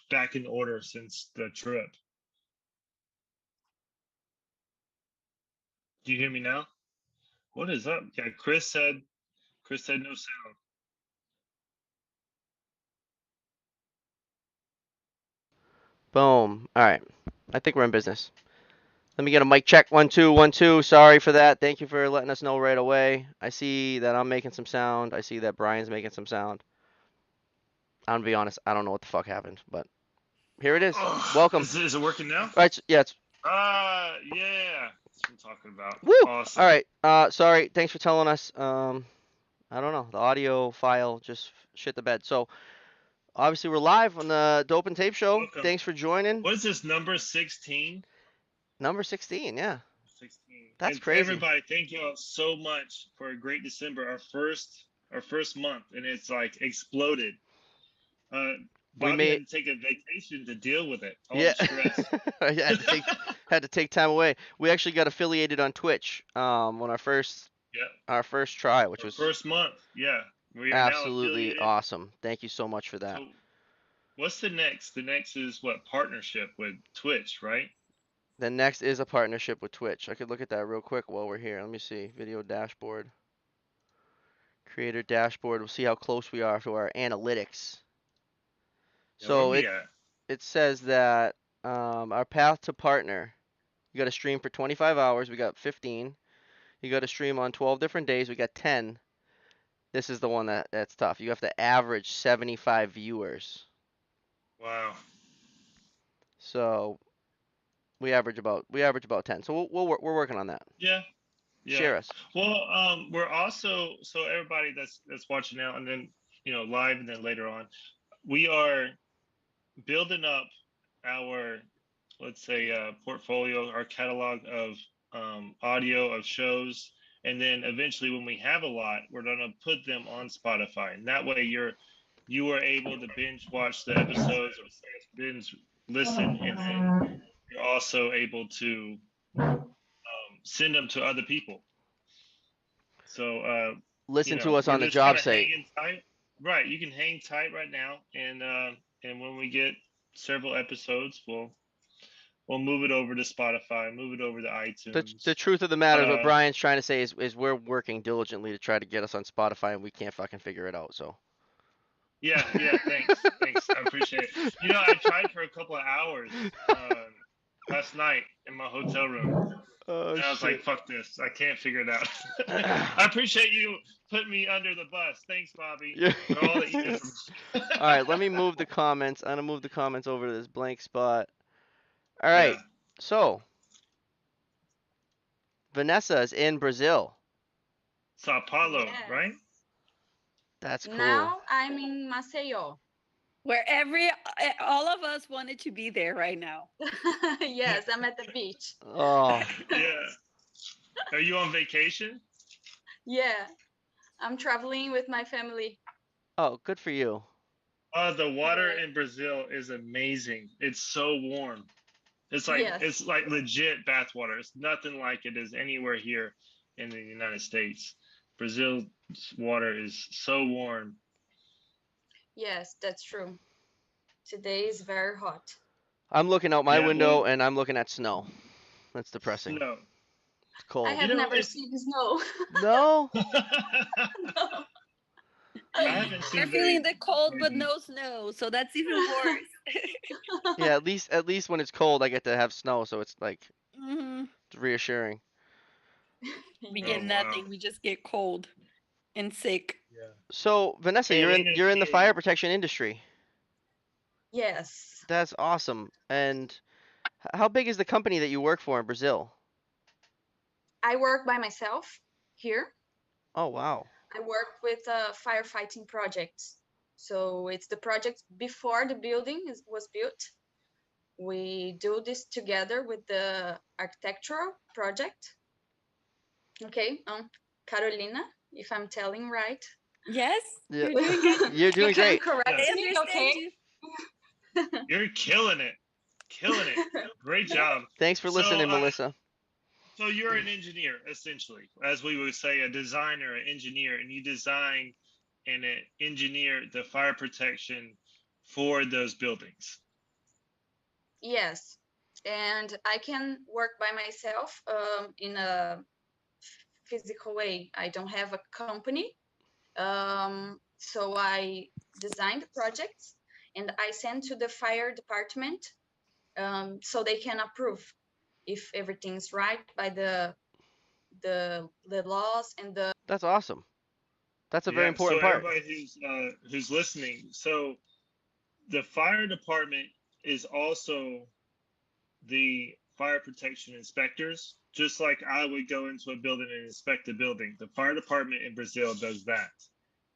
back in order since the trip. Do you hear me now? What is up? Yeah, Chris said no sound. Boom. All right. I think we're in business. Let me get a mic check. 1 2 1 2. Sorry for that. Thank you for letting us know right away. I see that I'm making some sound. I see that Brian's making some sound. I'm gonna be honest. I don't know what the fuck happened, but here it is. Oh, Welcome. is it working now? All right. Yeah. It's Yeah. That's what I'm talking about. woo. All Awesome. right. Sorry. Thanks for telling us. I don't know. The audio file just shit the bed. So obviously we're live on the Dope and Tape Show. Welcome. Thanks for joining. What is this number 16? Number 16. Yeah. 16. That's And crazy. everybody, thank y'all so much for a great December, our first month, and it's like exploded. Uh, We Bobby made had to take a vacation to deal with it, all yeah. the stress. I had to take time away. We actually got affiliated on Twitch on Yeah, our first try, which our was first month. Yeah, we are now absolutely affiliated. awesome. Thank you so much for that. So, what's the next? The next is what? Partnership with Twitch, right? The next is a partnership with Twitch. I could look at that real quick while we're here. Let me see. Video dashboard. Creator dashboard. We'll see how close we are to our analytics. Yeah, where So we at? it says that our path to partner. You got to stream for 25 hours. We got 15. You got to stream on 12 different days. We got 10. This is the one that's tough. You have to average 75 viewers. Wow. So we average about 10. So we're working on that. Yeah, yeah. Share us. Well, we're also so everybody that's watching now, and then live, and then later on, we are building up our, let's say, portfolio, our catalog of audio of shows, and then eventually, when we have a lot, we're gonna put them on Spotify, and that way you are able to binge watch the episodes or binge listen, and then you're also able to send them to other people. So Listen to us we're on the just kind job of site. hanging tight. Right, you can hang tight right now, and when we get several episodes, we'll move it over to Spotify, move it over to The iTunes. truth of the matter is what Uh, Brian's trying to say is we're working diligently to try to get us on Spotify and we can't fucking figure it out. So. yeah, yeah. Thanks. I appreciate it. I tried for a couple of hours last night in my hotel room, Oh and I was like, shit. "Fuck this! I can't figure it out." I appreciate you putting me under the bus. Thanks, Bobby, Yeah. for all that you did for me. All right, let me move the comments. I'm gonna move the comments over to this blank spot. All Yeah. right. So, Vanessa is in Brazil. Sao Paulo, right? Yes. That's cool. Now I'm in Maceió. Where all of us wanted to be there right now. Yes, I'm at the beach. Oh, Yeah. Are you on vacation? Yeah, I'm traveling with my family. oh, good for you. The water Yes. in Brazil is amazing. It's so warm. It's Yes. like legit bath water. It's nothing like it is anywhere here in the United States. Brazil's water is so warm. Yes, that's true. Today is very hot. I'm looking out my Yeah, window well, and I'm looking at snow. That's depressing. snow. It's I cold. have never It's seen snow. No? I No. haven't We're seen feeling very the cold, but maybe. no snow, so that's even worse. Yeah, at least when it's cold I get to have snow, so it's like hmm it's reassuring. We Oh get Yes. wow. nothing. We just get cold and sick. Yeah. So, Vanessa, Hey, Alina's you're in the here. fire protection industry. Yes. That's awesome. And how big is the company that you work for in Brazil? I work by myself here. Oh, wow. I work with a firefighting project. So it's the project before the building was built. We do this together with the architectural project. Okay, Carolina, if I'm telling right. Yes, Yeah. you're doing good. You're You doing can great. Yeah. correct I me, understand okay? you. You're killing it. Killing it. Great job. Thanks for So, listening, Melissa. so you're an engineer, essentially, as we would say, a designer, an engineer, and you design and engineer the fire protection for those buildings. Yes, and I can work by myself in a physical way. I don't have a company, so I design the projects and I send to the fire department so they can approve if everything's right by the laws and the. That's awesome. That's a very Yeah. So important part. everybody who's listening, so the fire department is also the fire protection inspectors. Just like I would go into a building and inspect the building, the fire department in Brazil does that,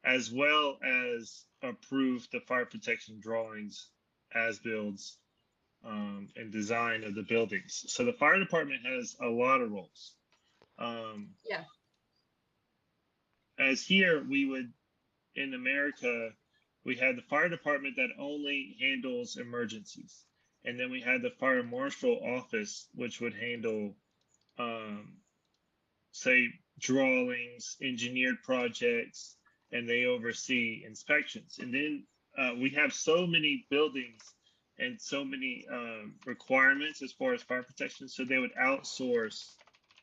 as well as approve the fire protection drawings, as builds, and design of the buildings. So the fire department has a lot of roles. Yeah. As here, we would in America, we had the fire department that only handles emergencies, and then we had the fire marshal office, which would handle, um, say, drawings, engineered projects, and they oversee inspections. And then we have so many buildings and so many requirements as far as fire protection, so they would outsource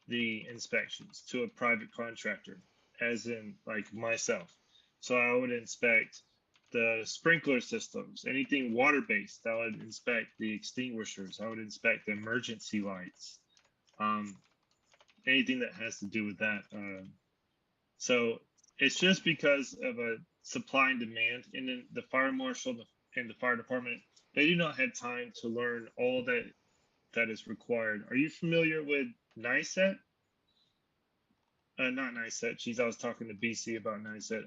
the inspections to a private contractor, as in like myself. So I would inspect the sprinkler systems, anything water based. I would inspect the extinguishers. I would inspect the emergency lights. Um, Anything that has to do with that. So it's just because of a supply and demand, and then the fire marshal and the fire department, they do not have time to learn all that is required. Are you familiar with NICET? Not NICET. Geez, I was talking to BC about NICET.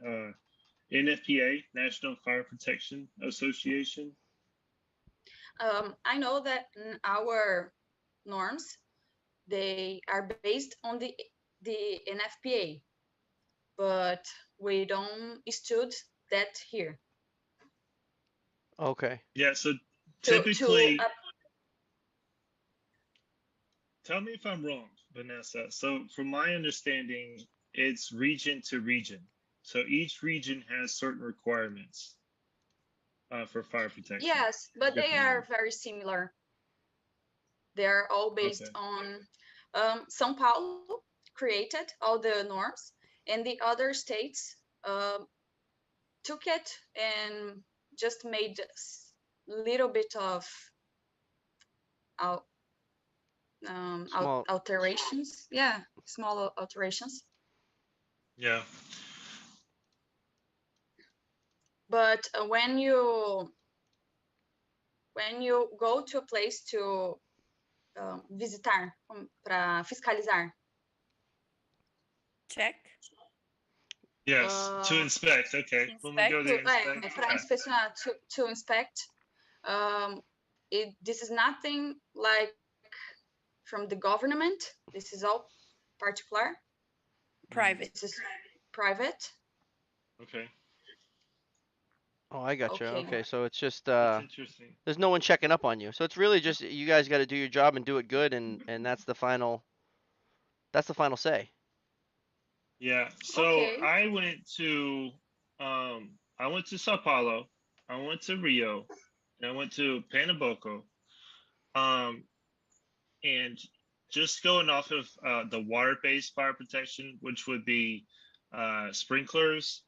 NFPA, National Fire Protection Association. I know that our norms, they are based on the NFPA, but we don't study that here. Okay. Yeah, so To typically, tell me if I'm wrong, Vanessa. So from my understanding, it's region to region. So each region has certain requirements for fire protection. yes, but they Different are areas. very similar. They're all based Okay. on São Paulo created all the norms, and the other states took it and just made little bit of Small. alterations. Yeah, small alterations. Yeah. But when you go to a place to visitar, para fiscalizar. Check. Yes, to inspect. Okay. When we go there, inspect. Para inspecionar, to inspect. This is nothing like from the government. This is all particular. Private. This is private. Okay. Oh, I got you. Okay. Okay, so it's just That's interesting. there's no one checking up on you. So it's really just you guys got to do your job and do it good, and that's the final say. Yeah. So Okay. I went to Sao Paulo, I went to Rio, and I went to Pernambuco. And just going off of the water-based fire protection, which would be sprinklers,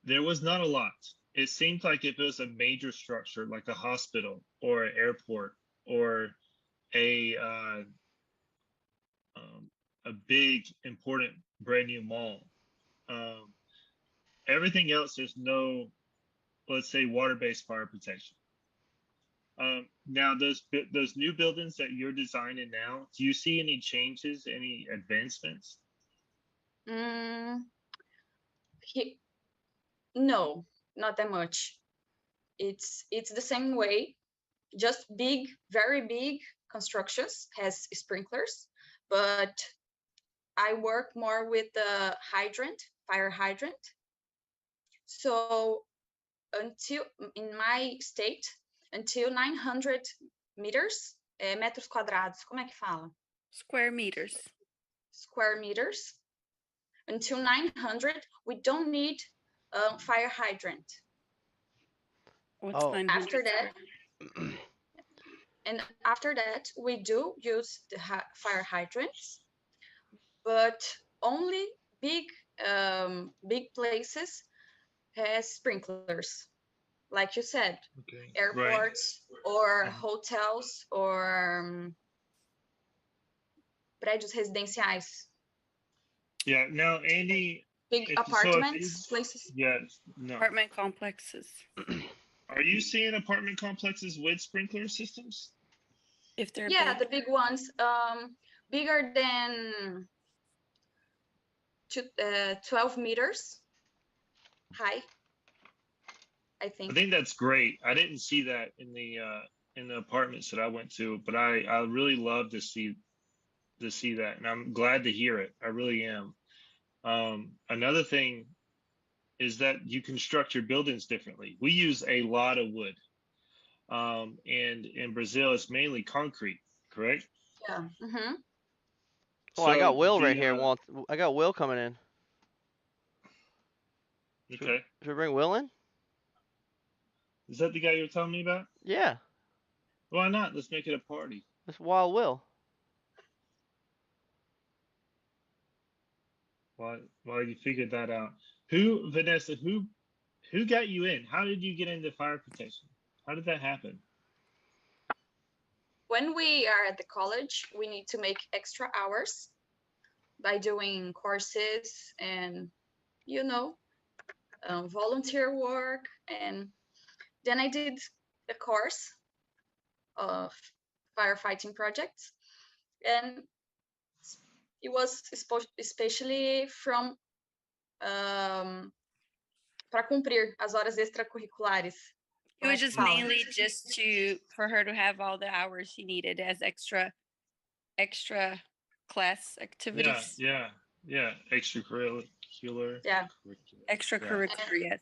there was not a lot. It seemed like if it was a major structure, like a hospital or an airport or a a big important brand new mall, everything else there's no, let's say, water-based fire protection. Now those new buildings that you're designing now, do you see any changes, any advancements? No, not that much. It's the same way, just big, very big constructions has sprinklers, but I work more with the hydrant, fire hydrant. So until in my state, until 900 meters, metros quadrados, como é que fala? Square meters. Square meters. Until 900, we don't need fire hydrant. What's Oh. 900 After that, square? and after that, we do use the fire hydrants, but only big big places has sprinklers, like you said, Okay. Right. airports or Mhm. hotels or prédios residenciais, Yeah. Now, Andy, big if you apartments, places. yeah, no. Apartment complexes. Are you seeing apartment complexes with sprinkler systems? If they're Yeah, big. the big ones, bigger than 12 meters high, I I think. think that's great. I didn't see that in the apartments that I went to, but I really love to see that, and I'm glad to hear it. I really am. Another thing is that you construct your buildings differently. We use a lot of wood, and in Brazil it's mainly concrete, correct? Yeah. Mm-hmm. Oh, I So got Will right the here. Well, I got Will coming in. okay, Should we bring Will in? is that the guy you were telling me about? Yeah, Why not? Let's make it a party. that's Wild Will. While you figured that out, who Vanessa? Who got you in? How did you get into fire protection? How did that happen? When we are at the college, we need to make extra hours by doing courses and, you know, volunteer work. And then I did a course of firefighting projects, and it was especially from para cumprir as horas extracurriculares. It was just Wow. mainly just for her to have all the hours she needed as extra class Yeah, activities. yeah. Extracurricular. Yeah. Extracurricular, yes.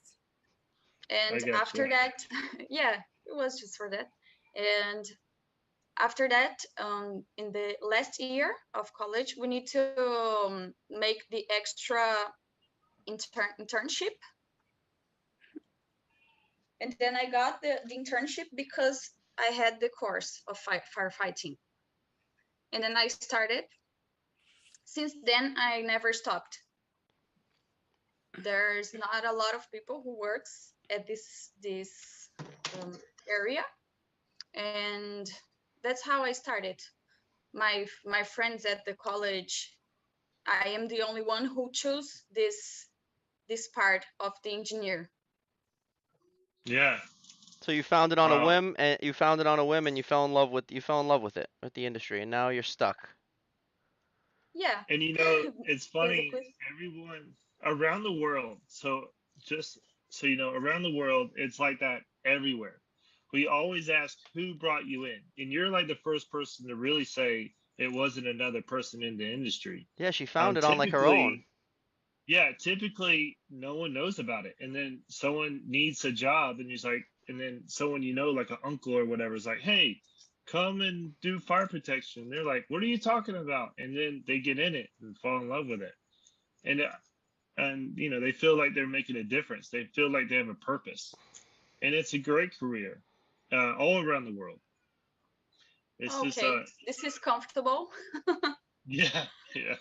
And I got after you. that, yeah, it was just for that. And after that, in the last year of college, we need to make the extra internship. And then I got the internship because I had the course of firefighting. And then I started. Since then, I never stopped. There's not a lot of people who works at this area, and that's how I started. My friends at the college, I am the only one who chose this part of the engineer. Yeah. So you found it on a Wow. whim, and you found it on a whim, and you fell in love with it, with the industry, and now you're stuck. Yeah. And it's funny, Basically. everyone around the world. So just so you know, around the world, it's like that everywhere. We always ask who brought you in, and you're like the first person to really say it wasn't another person in the industry. Yeah, she found it on like her Typically, own. yeah, typically no one knows about it, and then someone needs a job, and he's like, and then someone like an uncle or whatever is like, hey, come and do fire protection. They're like, what are you talking about? And then they get in it and fall in love with it, and they feel like they're making a difference. They feel like they have a purpose, and it's a great career, all around the world. It's Okay, just this is comfortable. yeah, yeah,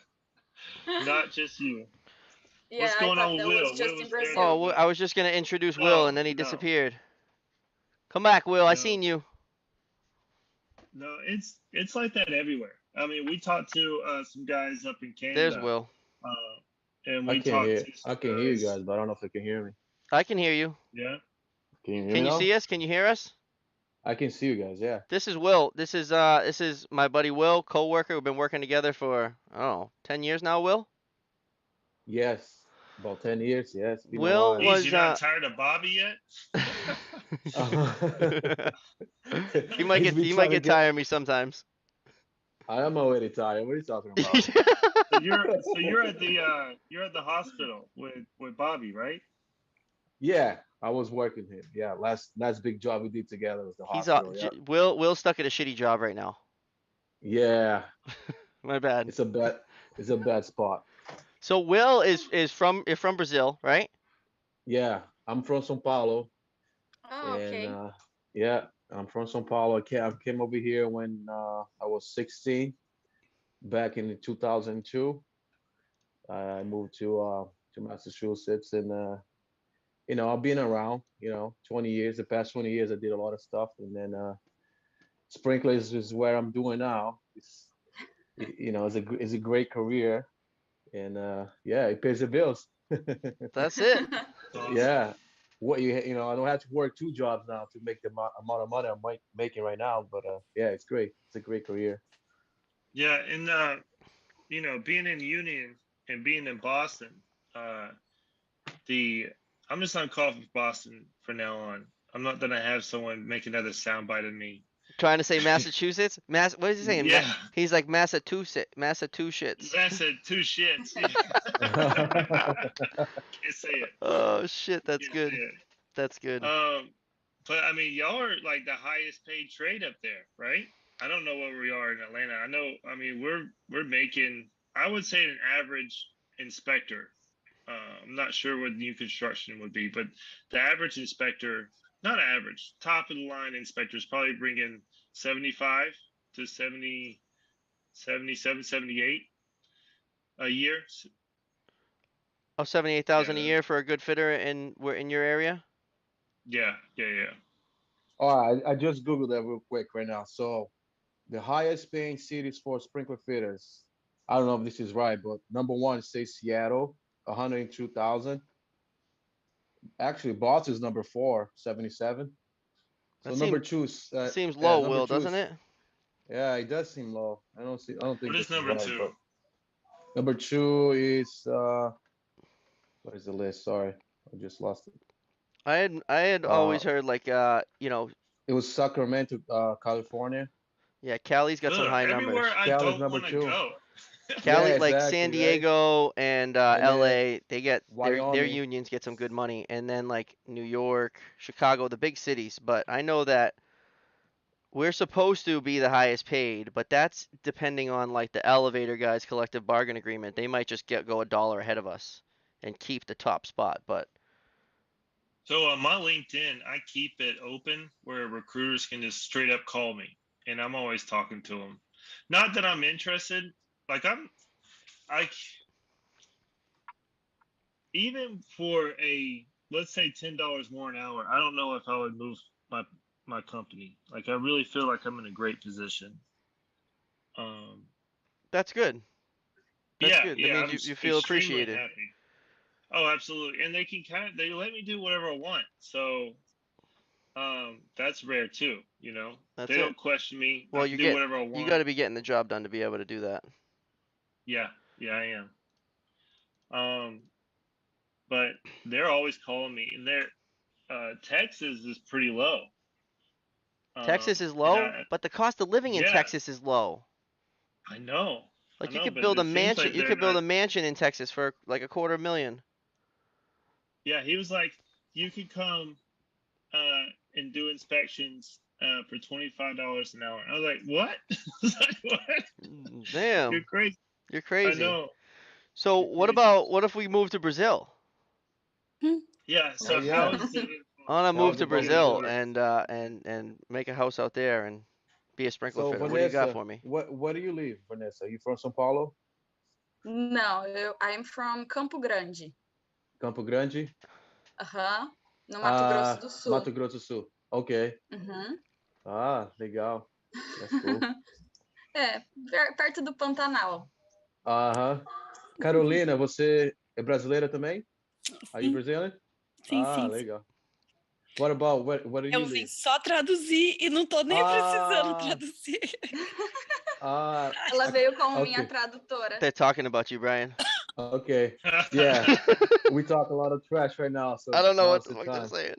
not just you. Yeah, What's I going on thought with that Will? was just Will in was there Brazil. though, Oh, but I was just gonna introduce Will, and no, then he no, disappeared. Come back, Will. I no. seen you. No, it's like that everywhere. I mean, we talked to some guys up in There's Canada, Will. and we talked to some I can hear you guys. guys, but I don't know if you can hear me. I can hear you. Yeah. Can you hear Can me you now? see us? Can you hear us? I can see you guys, yeah. This is Will. This is my buddy Will, co-worker. We've been working together for, I don't know, 10 years now, Will? Yes. About 10 years, yeah, it's been a Will while. Geez, was you're not tired of Bobby yet? He's been he might trying to get get tired of me sometimes. I am already tired. What are you talking about? You're at the hospital with Bobby, right? Yeah, I was working him. Yeah, last big job we did together was the He's hospital, yeah. Will's stuck at a shitty job right now. Yeah, My bad. it's a bad spot. So Will is from Brazil, right? Yeah, I'm from São Paulo. Oh, And okay. yeah, I'm from São Paulo. I came over here when I was 16, back in 2002. I moved to Massachusetts, and I've been around, 20 years. The past 20 years, I did a lot of stuff, and then sprinklers is where I'm doing now. It's a great career, and yeah, it pays the bills. That's it. Awesome. Yeah. I don't have to work two jobs now to make the amount of money I'm making right now. But yeah, it's great. It's a great career. Yeah, and being in Union and being in Boston, uh, the I'm just on call for Boston for now on. I'm not gonna have someone make another soundbite of me. Trying to say Massachusetts. What is he saying? Yeah, He's like Massachusetts. Massachusetts. I said two shits. Can't say it. Oh shit, that's Can't say good. it. That's good. But I mean, y'all are like the highest paid trade up there, right? I don't know where we are in Atlanta. I know. I mean, we're making. I would say an average inspector. I'm not sure what new construction would be, but the average inspector, not average, top of the line inspectors probably bring in 75 to 70, 77, 78 a year. Oh, Yeah, 78,000 a year for a good fitter in your area? yeah. All right, I just googled that real quick right now. So the highest paying cities for sprinkler fitters. I don't know if this is right, but number one says Seattle, 102,000. Actually, Boston is number four, 77. So That number seems two is seems yeah, low, number Will, two doesn't is it? yeah, it does seem low. I don't What think is this is number right, two? but number two is what is the list? Sorry, I just lost it. I had Uh, always heard like it was Sacramento, California. yeah, Cali's got some Ugh, high everywhere numbers. I Cali's don't number want to two. go. Yeah, Cali, like San exactly, right? Diego and And then LA, they get their Wyoming. unions get some good money, and then like New York, Chicago, the big cities. But I know that we're supposed to be the highest paid, but that's depending on like the elevator guys' collective bargain agreement. They might just go a dollar ahead of us and keep the top spot. But So on my LinkedIn, I keep it open where recruiters can just straight up call me, and I'm always talking to them. Not that I'm interested. Like I even for a let's say $10 more an hour, I don't know if I would move my my company. Like I really feel like I'm in a great position. Um, that's good. That's yeah, good. That yeah, means I'm you feel extremely appreciated. happy. Oh, absolutely, and they can they let me do whatever I want. So that's rare too. That's They it. don't question me. I Well, can do whatever I you got want. to be getting the job done to be able to do that. Yeah, yeah, I am. But they're always calling me, and Texas is pretty low. Texas is And low, but the cost of living in yeah, Texas is low. I know, Like but it seems like you they're could build not. a mansion in Texas for like a quarter million. Yeah, he was like, you could come and do inspections for $25 an hour. I was like, what? I was like, what? You're Damn, crazy. you're I crazy. know. So You're crazy. what if we move to Brazil? Yeah. Oh So how yeah, is it? I want to I move was to about to Yeah. go Brazil there. and make a house out there and be a sprinkler So fitter. What do you got Vanessa, for me? where do you live, Vanessa? You from São Paulo, No, I'm from Campo Grande. Campo Grande? Aham. No Mato Grosso do Sul. Mato Grosso do Sul. Ok. Uhum. Ah, legal. That's cool. É, perto do Pantanal. Aham. Carolina, você é brasileira também? Are you Sim, Brazilian? sim, Ah, sim. legal. What about where do Eu you vim live? só traduzir e não tô nem precisando Ah, traduzir. Ela veio como minha okay, tradutora. They're talking about you, Brian. okay. Yeah, we talk a lot of trash right now, so I don't know what now's the the fuck they're time. saying.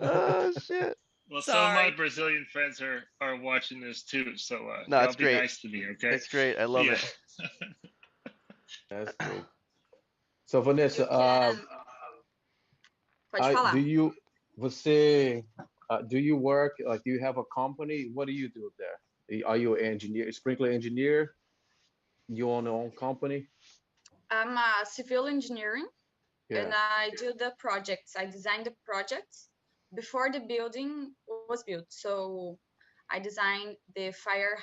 Oh shit. Well, some of my Sorry. Brazilian friends are watching this too, so No, y'all it's be great. nice to me, okay? It's great. I love Yeah. it. That's great. So Vanessa, You can. Pode I do falar. you você do you work like do you have a company? What do you do there? Are you an engineer, sprinkler engineer? You own your own company? I'm a civil engineering and Yeah. I do the projects. I design the projects before the building was built. So I designed the fire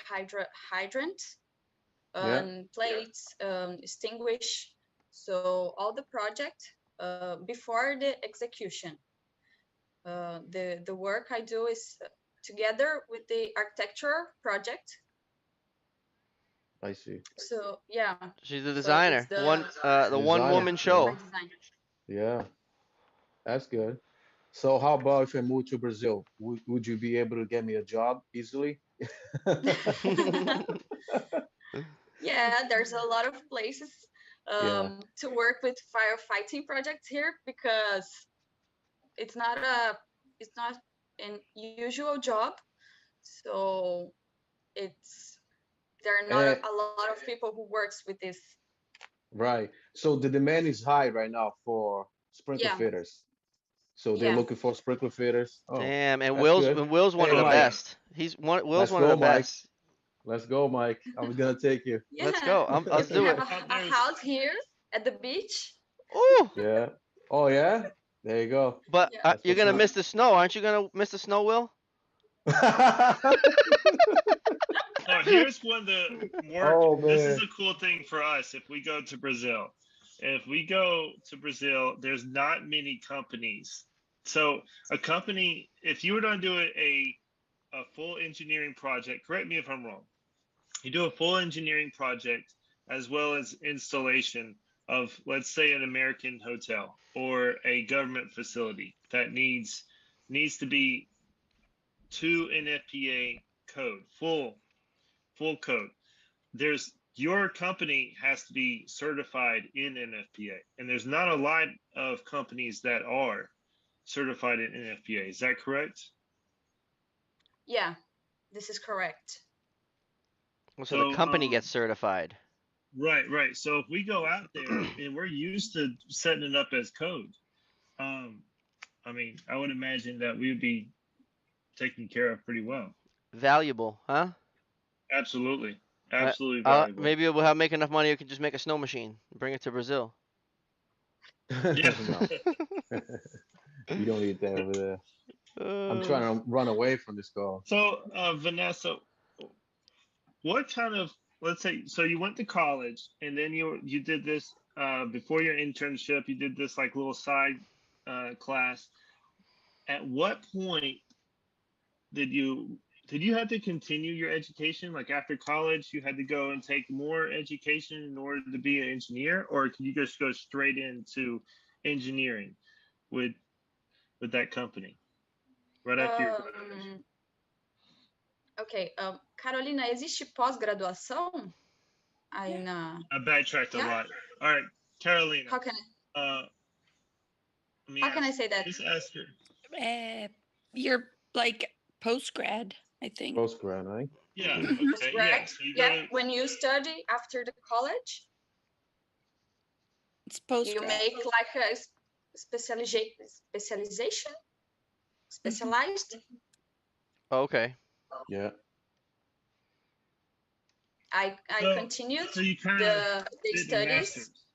hydrant Yeah, plates, extinguish. So all the project before the execution. The work I do is together with the architecture project. I see. So yeah, She's the so it's designer. The one Designer. woman Yeah, my show. design. yeah, that's good. So how about if I move to Brazil? Would you be able to get me a job easily? Yeah, there's a lot of places Yeah, to work with firefighting projects here because it's not a it's not an usual job. So it's there are not and a lot of people who works with this. right. So the demand is high right now for sprinkler Yeah, fitters. So they're yeah. looking for sprinkler fitters. Oh, Damn, and that's good. Will's one Hey, of the Okay. Mike, best. Will's let's one of the go, Mike. best. Let's go, Mike. I'm gonna take you. Let's Yeah, go. Let's if we do have it. Now a there's house here at the beach, Ooh, Yeah. Oh, yeah. There you go. but yeah. That's you're what's gonna up. miss the snow, aren't you gonna miss the snow, Will? no, here's one of the more Oh this is man. a cool thing for us if we go to Brazil. If we go to Brazil, there's not many companies. So a company, if you were to do a full engineering project, correct me if I'm wrong. You do a full engineering project as well as installation of, let's say, an American hotel or a government facility that needs to be to NFPA code, full code. There's your company has to be certified in NFPA, and there's not a lot of companies that are certified in NFPA. Is that correct? Yeah, this is correct. So the So, company gets certified. right. So if we go out there and we're used to setting it up as code, um, I mean, I would imagine that we would be taken care of pretty well. Valuable, huh? Absolutely, absolutely valuable. Maybe we'll make enough money. We can just make a snow machine, bring it to Brazil. Yeah. No, you don't need that over there. I'm Uh, trying to run away from this call. So, Vanessa, what kind of, let's say, so you went to college and then you did this before your internship. You did this like little side class. At what point did you did you have to continue your education? Like after college, you had to go and take more education in order to be an engineer, or could you just go straight into engineering with with that company right after your graduation? Ok. Carolina, existe pós-graduação aí Yeah. na. I backtracked a Yeah. lot. All right, Carolina. How can Uh, let me how can I ask. say that? Just ask her. You're like post grad, I think. Post grad, right? Yeah. Post Okay. grad. Yeah. So you Yeah, go to. when you study after the college, It's post you grad. make like a specialization, specialized. okay. Yeah. I So, continued so you kind of the did the studies. masters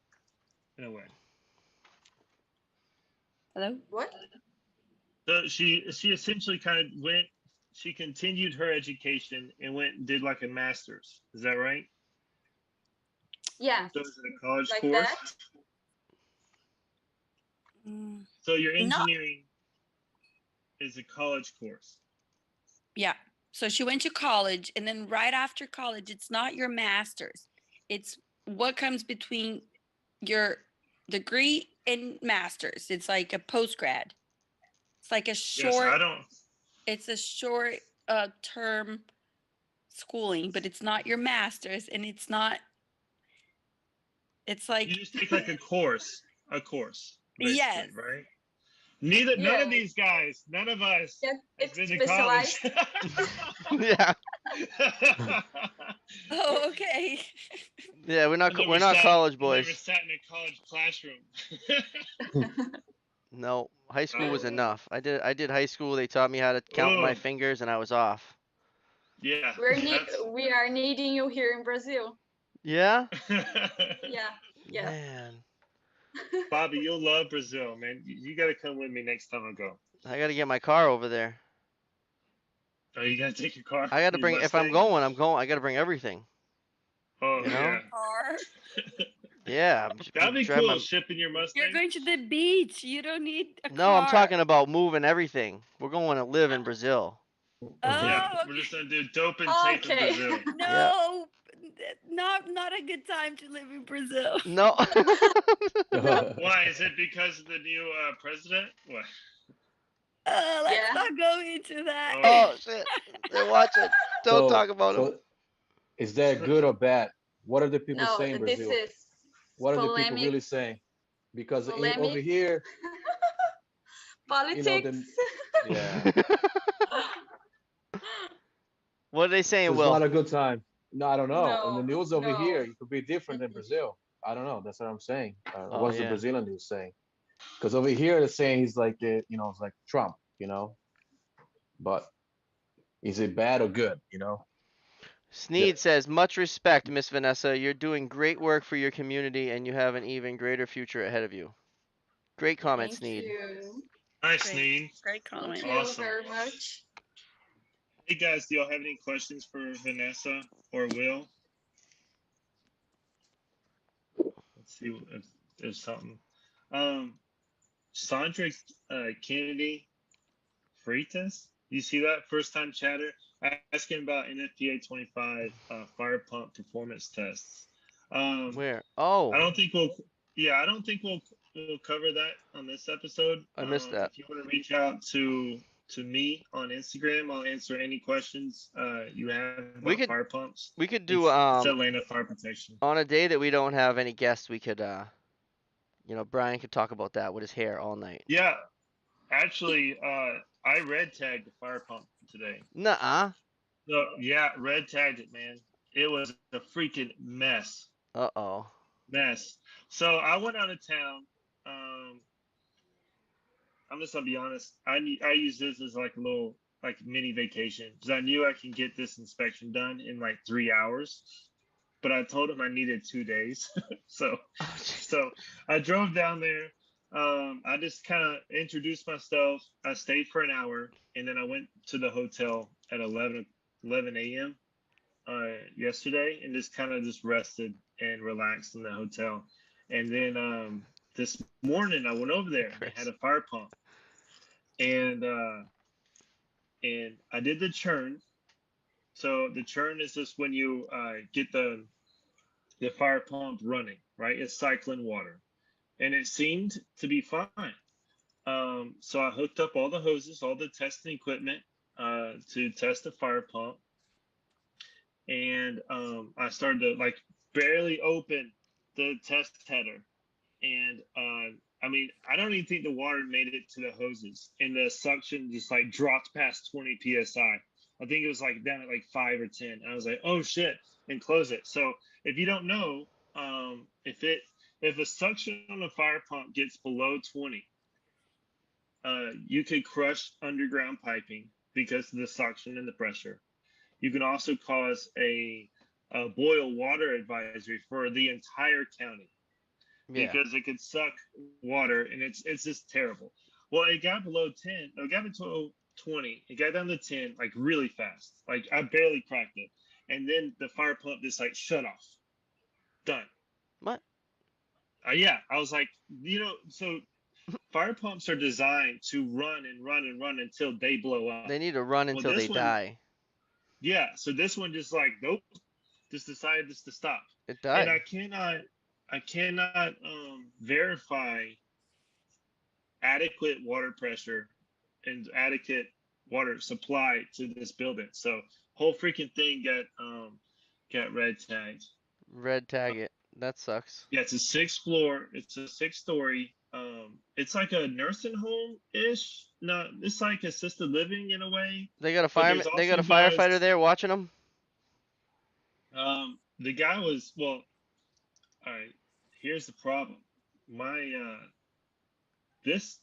in a way. Hello? What? So she essentially kind of went. She continued her education and went and did like a master's. Is that right? Yeah, So is it a college like course? that. Mm, So your No. engineering is a college course. Yeah. So she went to college, and then right after college, it's not your master's. It's what comes between your degree and master's. It's like a post grad. It's like a Yes, short. I don't. It's a short term schooling, but it's not your master's, and it's not. It's You like just take like a course, basically, yes. right? None Yeah. of these guys, none of us Yeah, has it's been to college. specialized. Yeah. Oh, okay. Yeah, we're I not college I never boys. sat in a college classroom. No, high school was Oh. enough. I did high school. They taught me how to count my Oh, fingers, and I was off. yeah. We are needing you here in Brazil. Yeah. Yeah, yeah. Man. Bobby, you'll love Brazil, man. You got to come with me next time I go. I gotta get my car over there. Oh, you gotta take your car. I gotta Your bring, if I'm Mustang? going, I gotta bring everything. Oh You know? yeah, Car. Yeah, I'm just that'd be drive cool. my. Shipping your You're Mustang. going to the beach. You don't need a No, I'm car. talking about moving everything. We're going to live in Brazil. Yeah, Oh, we're just okay. gonna do dope and tape in Okay. Brazil. Yeah. No, not a good time to live in Brazil. No. Why? Is it because of the new president? What? Let's Yeah. not go into that. Oh, Oh shit. They're watching. Don't talk about him. So is that good or bad? What are the people No, saying in this Brazil? is What are the people polemic, really saying? Because over polemic here, politics. yeah, What are they so saying, it's Will? not a good time. No, I don't know. And the No, news over here, no. it could be different than Mm-mm. Brazil. I don't know. That's what I'm saying. Oh What's the yeah. Brazilian news saying? Because over here they're saying he's like it's like Trump, But is it bad or good? Sneed says, much respect, Miss Vanessa. You're doing great work for your community and you have an even greater future ahead of you. Great comment, Thank Sneed. you. nice, Great, Sneed. great Thank comment. you Awesome. very much. Hey guys, do y'all have any questions for Vanessa or Will? Let's see if there's something. Sandra Kennedy Freitas, you see that first time chatter asking about NFPA 25 fire pump performance tests. Where? I Oh, don't think we'll. Yeah, I don't think we'll cover that on this episode. I missed that. If you want to reach out to me on Instagram, I'll answer any questions you have We about could fire pumps. we could do It's Atlanta Fire Protection. on a day that we don't have any guests, we could Brian could talk about that with his hair all night. Yeah, actually, I red tagged the fire pump today. Nuh-uh. So yeah, red tagged it, man. It was a freaking Uh-oh. mess. So I went out of town. Um, I'm just gonna be honest. I use this as like a little like mini vacation because I knew I can get this inspection done in like 3 hours. But I told him I needed 2 days, so Oh, jeez. so I drove down there. I just kind of introduced myself. I stayed for an hour, and then I went to the hotel at 11 a.m. Yesterday, and just kind of just rested and relaxed in the hotel. And then this morning, I went over there. They had Chris. a fire pump, and I did the churn. So the churn is just when you get the fire pump running, right? It's cycling water, and it seemed to be fine. So I hooked up all the hoses, all the testing equipment to test the fire pump, and I started to like barely open the test header, and I mean I don't even think the water made it to the hoses, and the suction just like dropped past 20 psi. I think it was like down at like 5 or 10. I was like, oh shit, and close it. So if you don't know, if a suction on a fire pump gets below 20, you could crush underground piping because of the suction and the pressure. You can also cause a boil water advisory for the entire county Yeah. because it could suck water, and it's just terrible. Well, it got below 10. No, it got below 20. It got down to 10 like really fast. Like I barely cracked it, and then the fire pump just like shut off. Done. What? Yeah, I was like, so fire pumps are designed to run and run and run until they blow up. They need to run Well, until they this one, die. yeah. So this one just like nope, just decided just to stop. It And died. I cannot verify adequate water pressure and adequate water supply to this building. So whole freaking thing got red tagged. Red tag it. That sucks. Yeah, it's a sixth floor. It's a 6 story. It's like a nursing home ish. No, it's like assisted living in a way. They got a But there's fireman. They got also a firefighter guys. there watching them. The guy was well. All right. Here's the problem. My this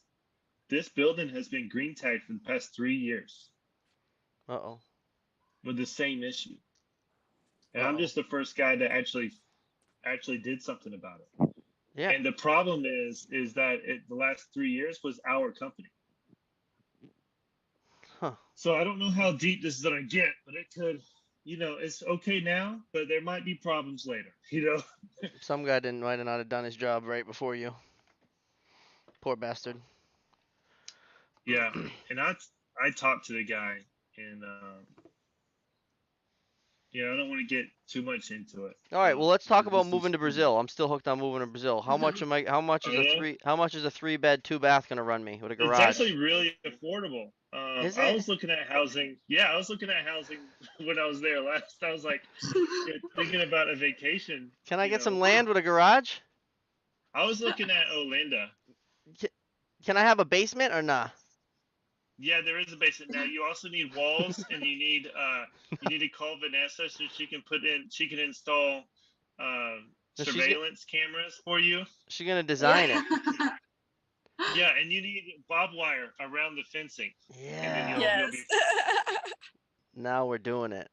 this building has been green tagged for the past 3 years Uh-oh. with the same issue, and I'm Uh-oh. just the first guy that actually did something about it. Yeah. And the problem is that the last 3 years was our company. Huh. So I don't know how deep this is gonna get, but it could, it's okay now, but there might be problems later, Some guy might have not have done his job right before you. Poor bastard. Yeah. And I talked to the guy, and I don't want to get too much into it. All right, well, let's talk about This moving is, to Brazil. I'm still hooked on moving to Brazil. How much how much Oh, is a yeah? how much is a 3-bed, 2-bath gonna run me with a It's garage? actually really affordable. Is I it? was looking at housing. Yeah, I was looking at housing when I was there last. I was like, thinking about a vacation. Can I get some land with a garage? I was looking at Orlando. Can I have a basement or nah? Yeah, there is a basement. Now you also need walls, and you need to call Vanessa so she can install Is she surveillance cameras for you. She gonna design it? Yeah, and you need barbed wire around the fencing. And then Yeah. you'll Yes. be Now we're doing it.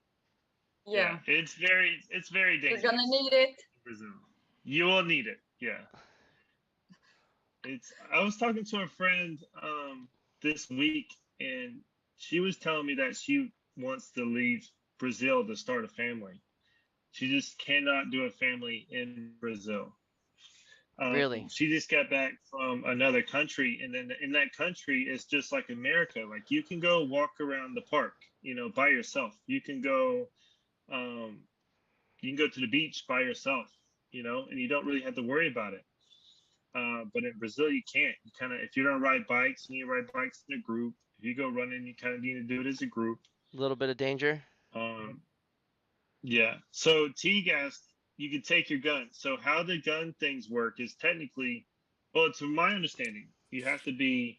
Yeah. It's very We're dangerous gonna need it. in Brazil. You will need it. Yeah. I was talking to a friend this week, and she was telling me that she wants to leave Brazil to start a family. She just cannot do a family in Brazil. Really? She just got back from another country, and then in that country, it's just like America. Like you can go walk around the park, by yourself. Um, you can go to the beach by yourself, and you don't really have to worry about it. But in Brazil, you can't. You kind of, if you don't ride bikes, you need to ride bikes in a group. If you go running, you kind of need to do it as a group. A little bit of danger. Yeah. So T-gas, you can take your gun. So how the gun things work is technically, well, to my understanding, you have to be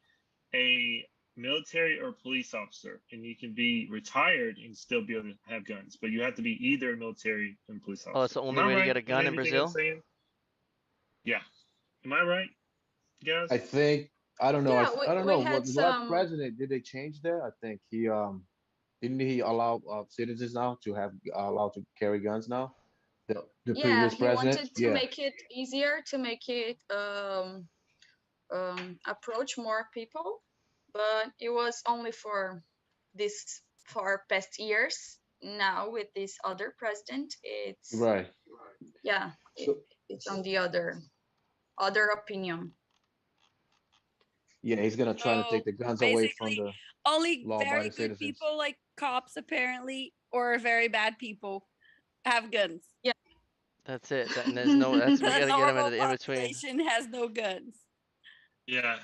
a military or police officer, and you can be retired and still be able to have guns, but you have to be either a military and police officer. Oh, that's the Am only I way to right get a on gun in everything I'm Brazil? saying? Yeah. Am I right, guys? I think I don't know. Yeah, I don't we know had what some. president did they change that? I think he didn't he allow citizens now to have allowed to carry guns now? The Yeah, previous he president, wanted to yeah, make it easier, to make it approach more people, but it was only for this for past years. Now with this other president, right. So it's on the other opinion. yeah, he's gonna try to take So the guns away from basically, the only very law-abiding good citizens. people like cops apparently, or very bad people have guns. Yeah. That's it. And there's no. That's we The gotta get them into normal the in between. population has no guns. Yeah.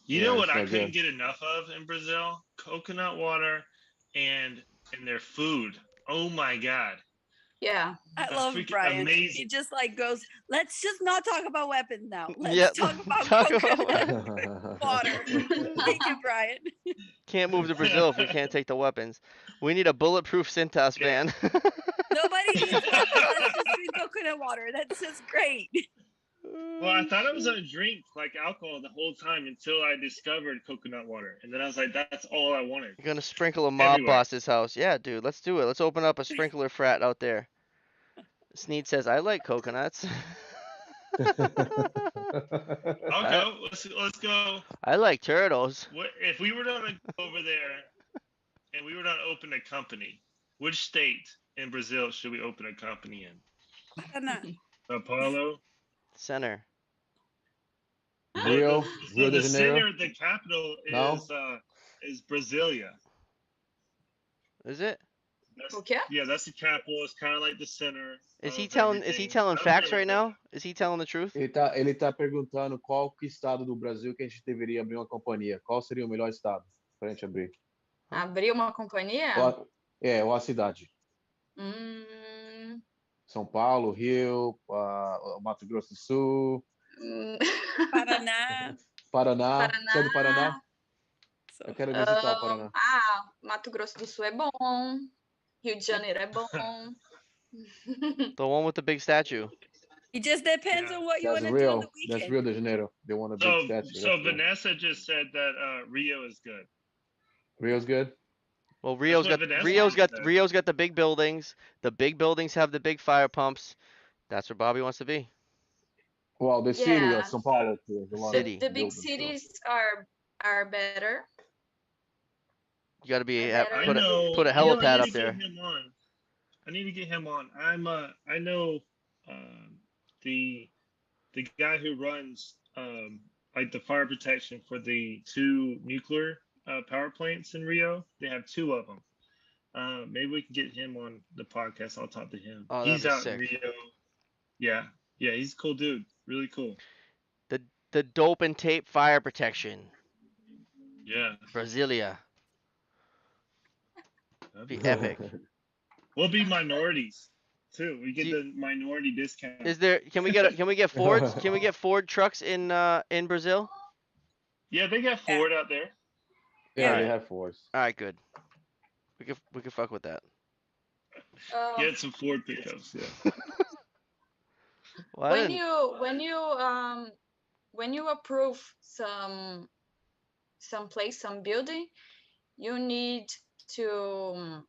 You Yeah, know it's what I not couldn't good. get enough of in Brazil? Coconut water and their food. Oh my God. Yeah. I That's love freaking Brian. He amazing. just like goes, let's just not talk about weapons now. Let's Yep. talk about Talk about coconut water. Thank you, Brian. Can't move to Brazil if we can't take the weapons. We need a bulletproof Cintas Yeah. van. Nobody needs weapons. Let's just drink coconut water. That's just great. Well, I thought I was gonna drink like alcohol the whole time until I discovered coconut water, and then I was like, "That's all I wanted." You're gonna sprinkle a mob Everywhere. boss's house. Yeah, dude, let's do it. Let's open up a sprinkler frat out there. Sneed says, I like coconuts. I'll I, go. Let's go. I like turtles. What if we were gonna go over there and we were gonna open a company? Which state in Brazil should we open a company in? Sao Paulo. Center. Rio, So Rio de the Janeiro. center, the capital No? is Brasilia. Is it? Okay. Yeah, that's the capital. It's kind of like the center. Is he of telling everything. telling I don't facts know. right now? Is he telling the truth? Ele tá perguntando qual que estado do Brasil que a gente deveria abrir uma companhia. Qual seria o melhor estado pra gente abrir? Abrir uma companhia? Ou a cidade. Hum, São Paulo, Rio, Mato Grosso do Sul, Paraná. Paraná. Você é do Paraná? So, Eu quero visitar o Paraná. Mato Grosso do Sul é bom. Rio de Janeiro é bom. The one with the big statue. it just depends Yeah. on what you That's want to do on the Rio. That's weekend. Rio de Janeiro. They want a big statue. So That's cool. Vanessa just said that Rio is good. Rio's good. Well, what Rio's got Vanessa said. the big buildings. The big buildings have the big fire pumps. That's where Bobby wants to be. Well, the city Yeah. of São Paulo. Too, has a lot of City. The big buildings, so. cities are better. You got to be I better. I put know. a I know. I helipad need up to get there. him on. I need to get him on. I know the guy who runs like the fire protection for the two nuclear power plants in Rio. They have two of them. Maybe we can get him on the podcast. I'll talk to him. Oh, that'd He's be out in sick. Rio. Yeah, yeah, he's a cool dude. Really cool. The dope and tape fire protection, Yeah, Brasilia, that'd be be cool. epic. We'll be minorities too. We Do get you, the minority discount. is there? Can we get Fords? Can we get Ford trucks in Brazil? Yeah, they got Yeah. Ford out there. All Yeah, they right. have force. All right. Good. We could fuck with that. Um, Get some Ford pickups. Yeah. Well, I when didn't. you approve some place, some building, you need to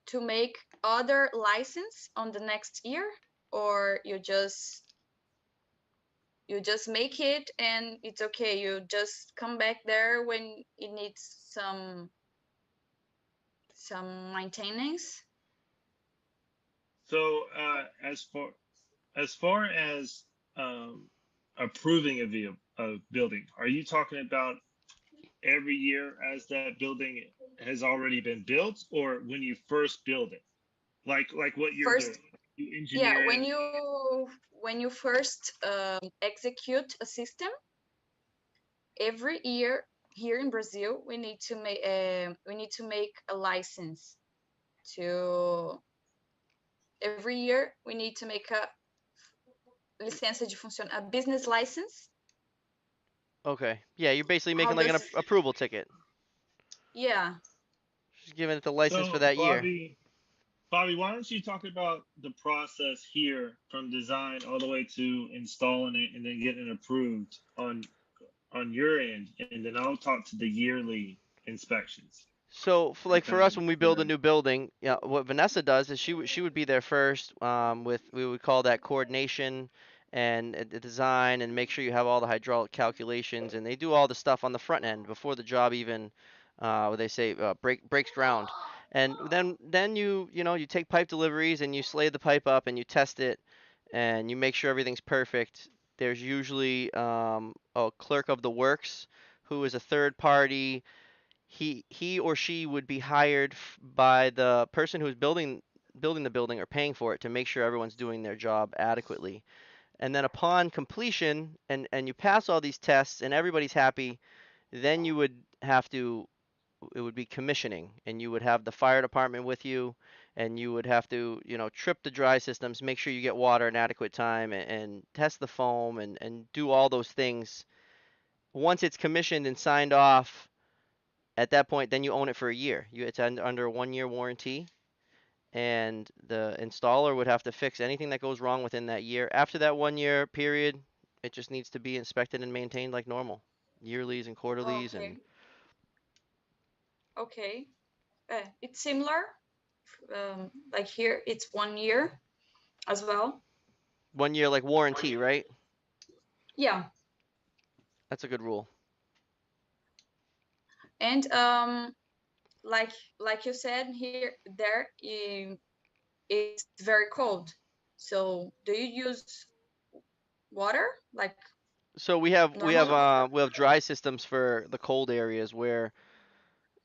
to make other license on the next year, or you just make it and it's okay. You just come back there when it needs some maintenance. So as far as um, approving a building, are you talking about every year as that building has already been built, or when you first build it, like what you're First, doing? You yeah, engineer when it. you first execute a system, every year here in Brazil we need to make a license. To every year we need to make a licença de funcionar, a business license. Okay. Yeah, you're basically How making like an does approval ticket. Yeah. Just giving it the license for So that year. Bobby, why don't you talk about the process here from design all the way to installing it and then getting it approved on your end, and then I'll talk to the yearly inspections. So for us Okay. when we build a Yeah. new building, yeah, what Vanessa does is she would be there first with we would call that coordination and the design and make sure you have all the hydraulic calculations and they do all the stuff on the front end before the job even what they say breaks ground. And then you take pipe deliveries and you slay the pipe up and you test it and you make sure everything's perfect. There's usually a clerk of the works who is a third party. He or she would be hired by the person who's building the building or paying for it to make sure everyone's doing their job adequately. And then upon completion and you pass all these tests and everybody's happy, then you would have to it would be commissioning and you would have the fire department with you and you would have to trip the dry systems, make sure you get water in adequate time and test the foam and do all those things. Once it's commissioned and signed off, at that point, then you own it for a year. It's under a 1 year warranty, and the installer would have to fix anything that goes wrong within that year. After that 1 year period, it just needs to be inspected and maintained like normal, yearlies and quarterlies, and Okay. It's similar. Like here, it's 1 year as well. 1 year like warranty, right? Yeah. That's a good rule. And like you said here, there it's very cold. So do you use water like So normal? we have dry systems for the cold areas where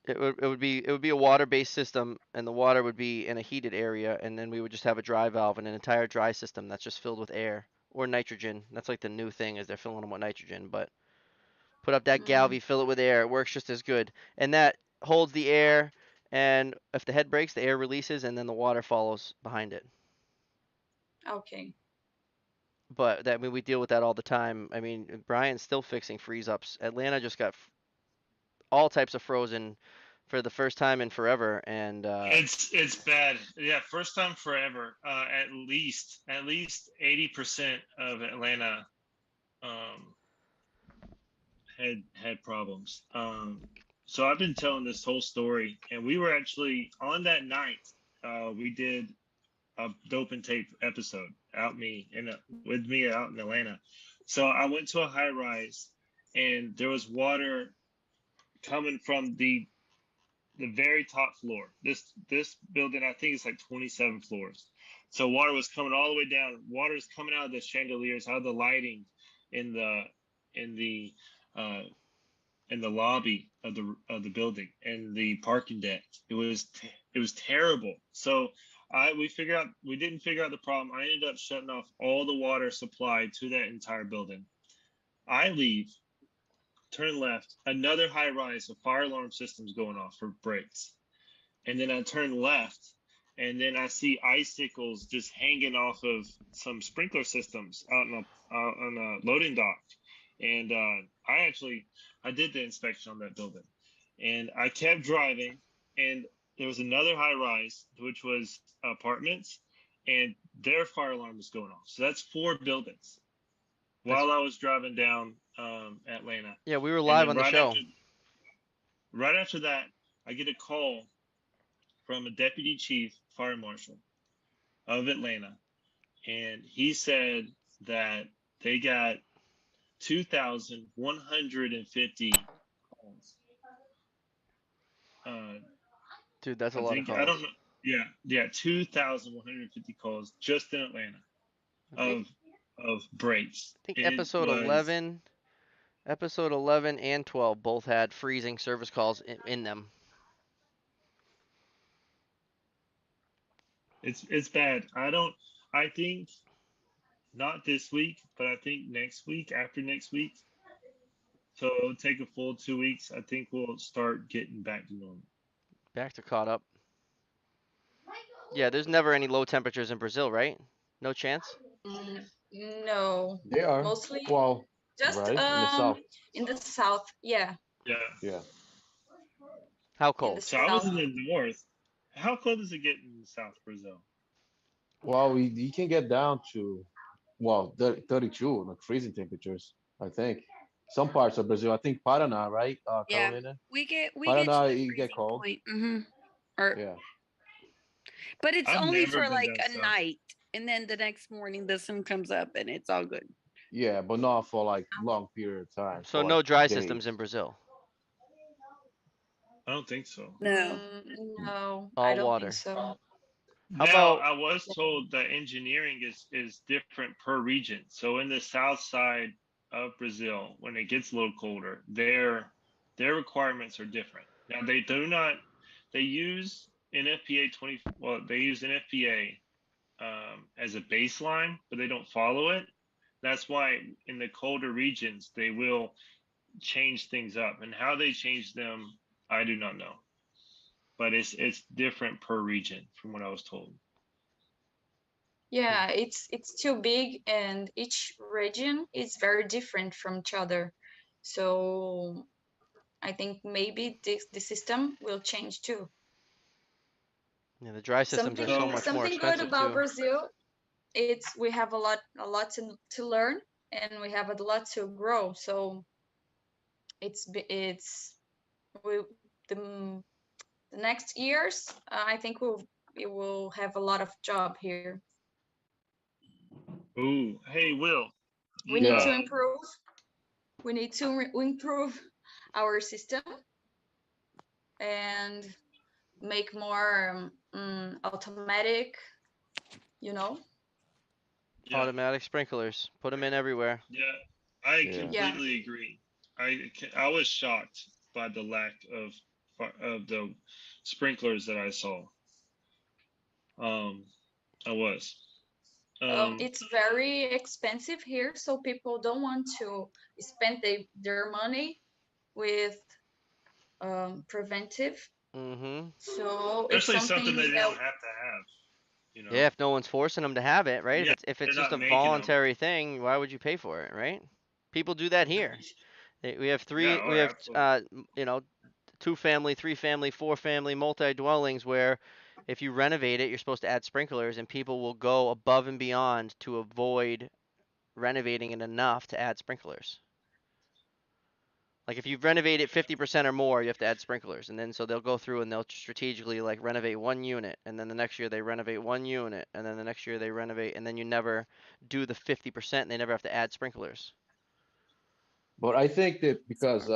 it would be a water-based system, and the water would be in a heated area, and then we would just have a dry valve and an entire dry system that's just filled with air or nitrogen. That's like the new thing is they're filling them with nitrogen, but put up that Mm, galvy, fill it with air, it works just as good, and that holds the air. And if the head breaks, the air releases, and then the water follows behind it. okay. But that I mean, we deal with that all the time. I mean, Brian's still fixing freeze ups. Atlanta just got all types of frozen for the first time in forever, and It's bad. Yeah, first time forever. At least 80% of Atlanta um, had problems. So I've been telling this whole story, and we were actually on that night. We did a dope and tape episode with me out in Atlanta. So I went to a high rise, and there was water coming from the very top floor. This building, I think, is like 27 floors. So water was coming all the way down. Water is coming out of the chandeliers, out of the lighting in the in the uh, in the lobby of the building and the parking deck. It was terrible. So we didn't figure out the problem. I ended up shutting off all the water supply to that entire building. I leave, turn left, another high rise of fire alarm systems going off for breaks. And then I turn left, and then I see icicles just hanging off of some sprinkler systems out on a loading dock. And I did the inspection on that building, and I kept driving, and there was another high rise which was apartments, and their fire alarm was going off. So that's 4 buildings That's, while I was driving down Atlanta. yeah, we were And live then on the show. right after that, I get a call from a deputy chief fire marshal of Atlanta, and he said that they got 2,150 calls. Dude, that's a I lot of think I don't calls. know. Yeah, 2,150 calls just in Atlanta I think, of breaks. I think It was episode 11 and 12 both had freezing service calls in them. it's bad. I think not this week, but I think next week, after next week. So it'll take a full 2 weeks. I think we'll start getting back to normal. Back to caught up. Yeah, there's never any low temperatures in Brazil, right? No chance? Mm, no, They are. mostly Well, just right in the south. in the south. Yeah, Yeah. Yeah. How in the cold? So I was south. in the north. How cold does it get in South Brazil? Well, you can get down to, well, 32, like freezing temperatures, I think. Some parts of Brazil, I think Paraná, right? Yeah, Carolina? we get to Paraná, the you get freezing cold. point. Or Yeah. but it's I've only never for been like down a south. night, and then the next morning the sun comes up and it's all good. Yeah, but not for like long period of time, So for like no dry systems days. in Brazil. I don't think so. No. No, I All don't think water. so. How Now, about I was told that engineering is different per region. So in the south side of Brazil, when it gets a little colder, their requirements are different. Now they use NFPA 20, well, they use NFPA as a baseline, but they don't follow it. That's why in the colder regions they will change things up, and how they change them, I do not know. But it's different per region, from what I was told. Yeah, it's too big, and each region is very different from each other. So I think maybe the system will change too. yeah, the dry systems are Something so So much more something good expensive about too. Brazil, it's we have a lot to learn, and we have a lot to grow. So it's we the next years, I think we will have a lot of job here. ooh, hey Will, We you need Yeah. to improve. We need to improve our system and make more automatic. You know. yeah, Automatic sprinklers. Put them in everywhere. yeah, I Yeah. Yeah. completely agree. I was shocked by the lack of the sprinklers that I saw. Um, I was. It's very expensive here, so people don't want to spend their money with preventive. Mm-hmm. So it's Especially something something that they that, don't have to have. You know. Yeah, if no one's forcing them to have it, right? Yeah, If they're it's just not a making them. voluntary thing, why would you pay for it, right? People do that here. We have Yeah, oh, we have absolutely. you know, 2 family, 3 family, 4 family multi-dwellings where if you renovate it, you're supposed to add sprinklers, and people will go above and beyond to avoid renovating it enough to add sprinklers. Like if you've renovated 50% or more, you have to add sprinklers. And then so they'll go through and they'll strategically like renovate one unit, and then the next year they renovate one unit, and then the next year they renovate, and then you never do the 50%, and they never have to add sprinklers. But I think that because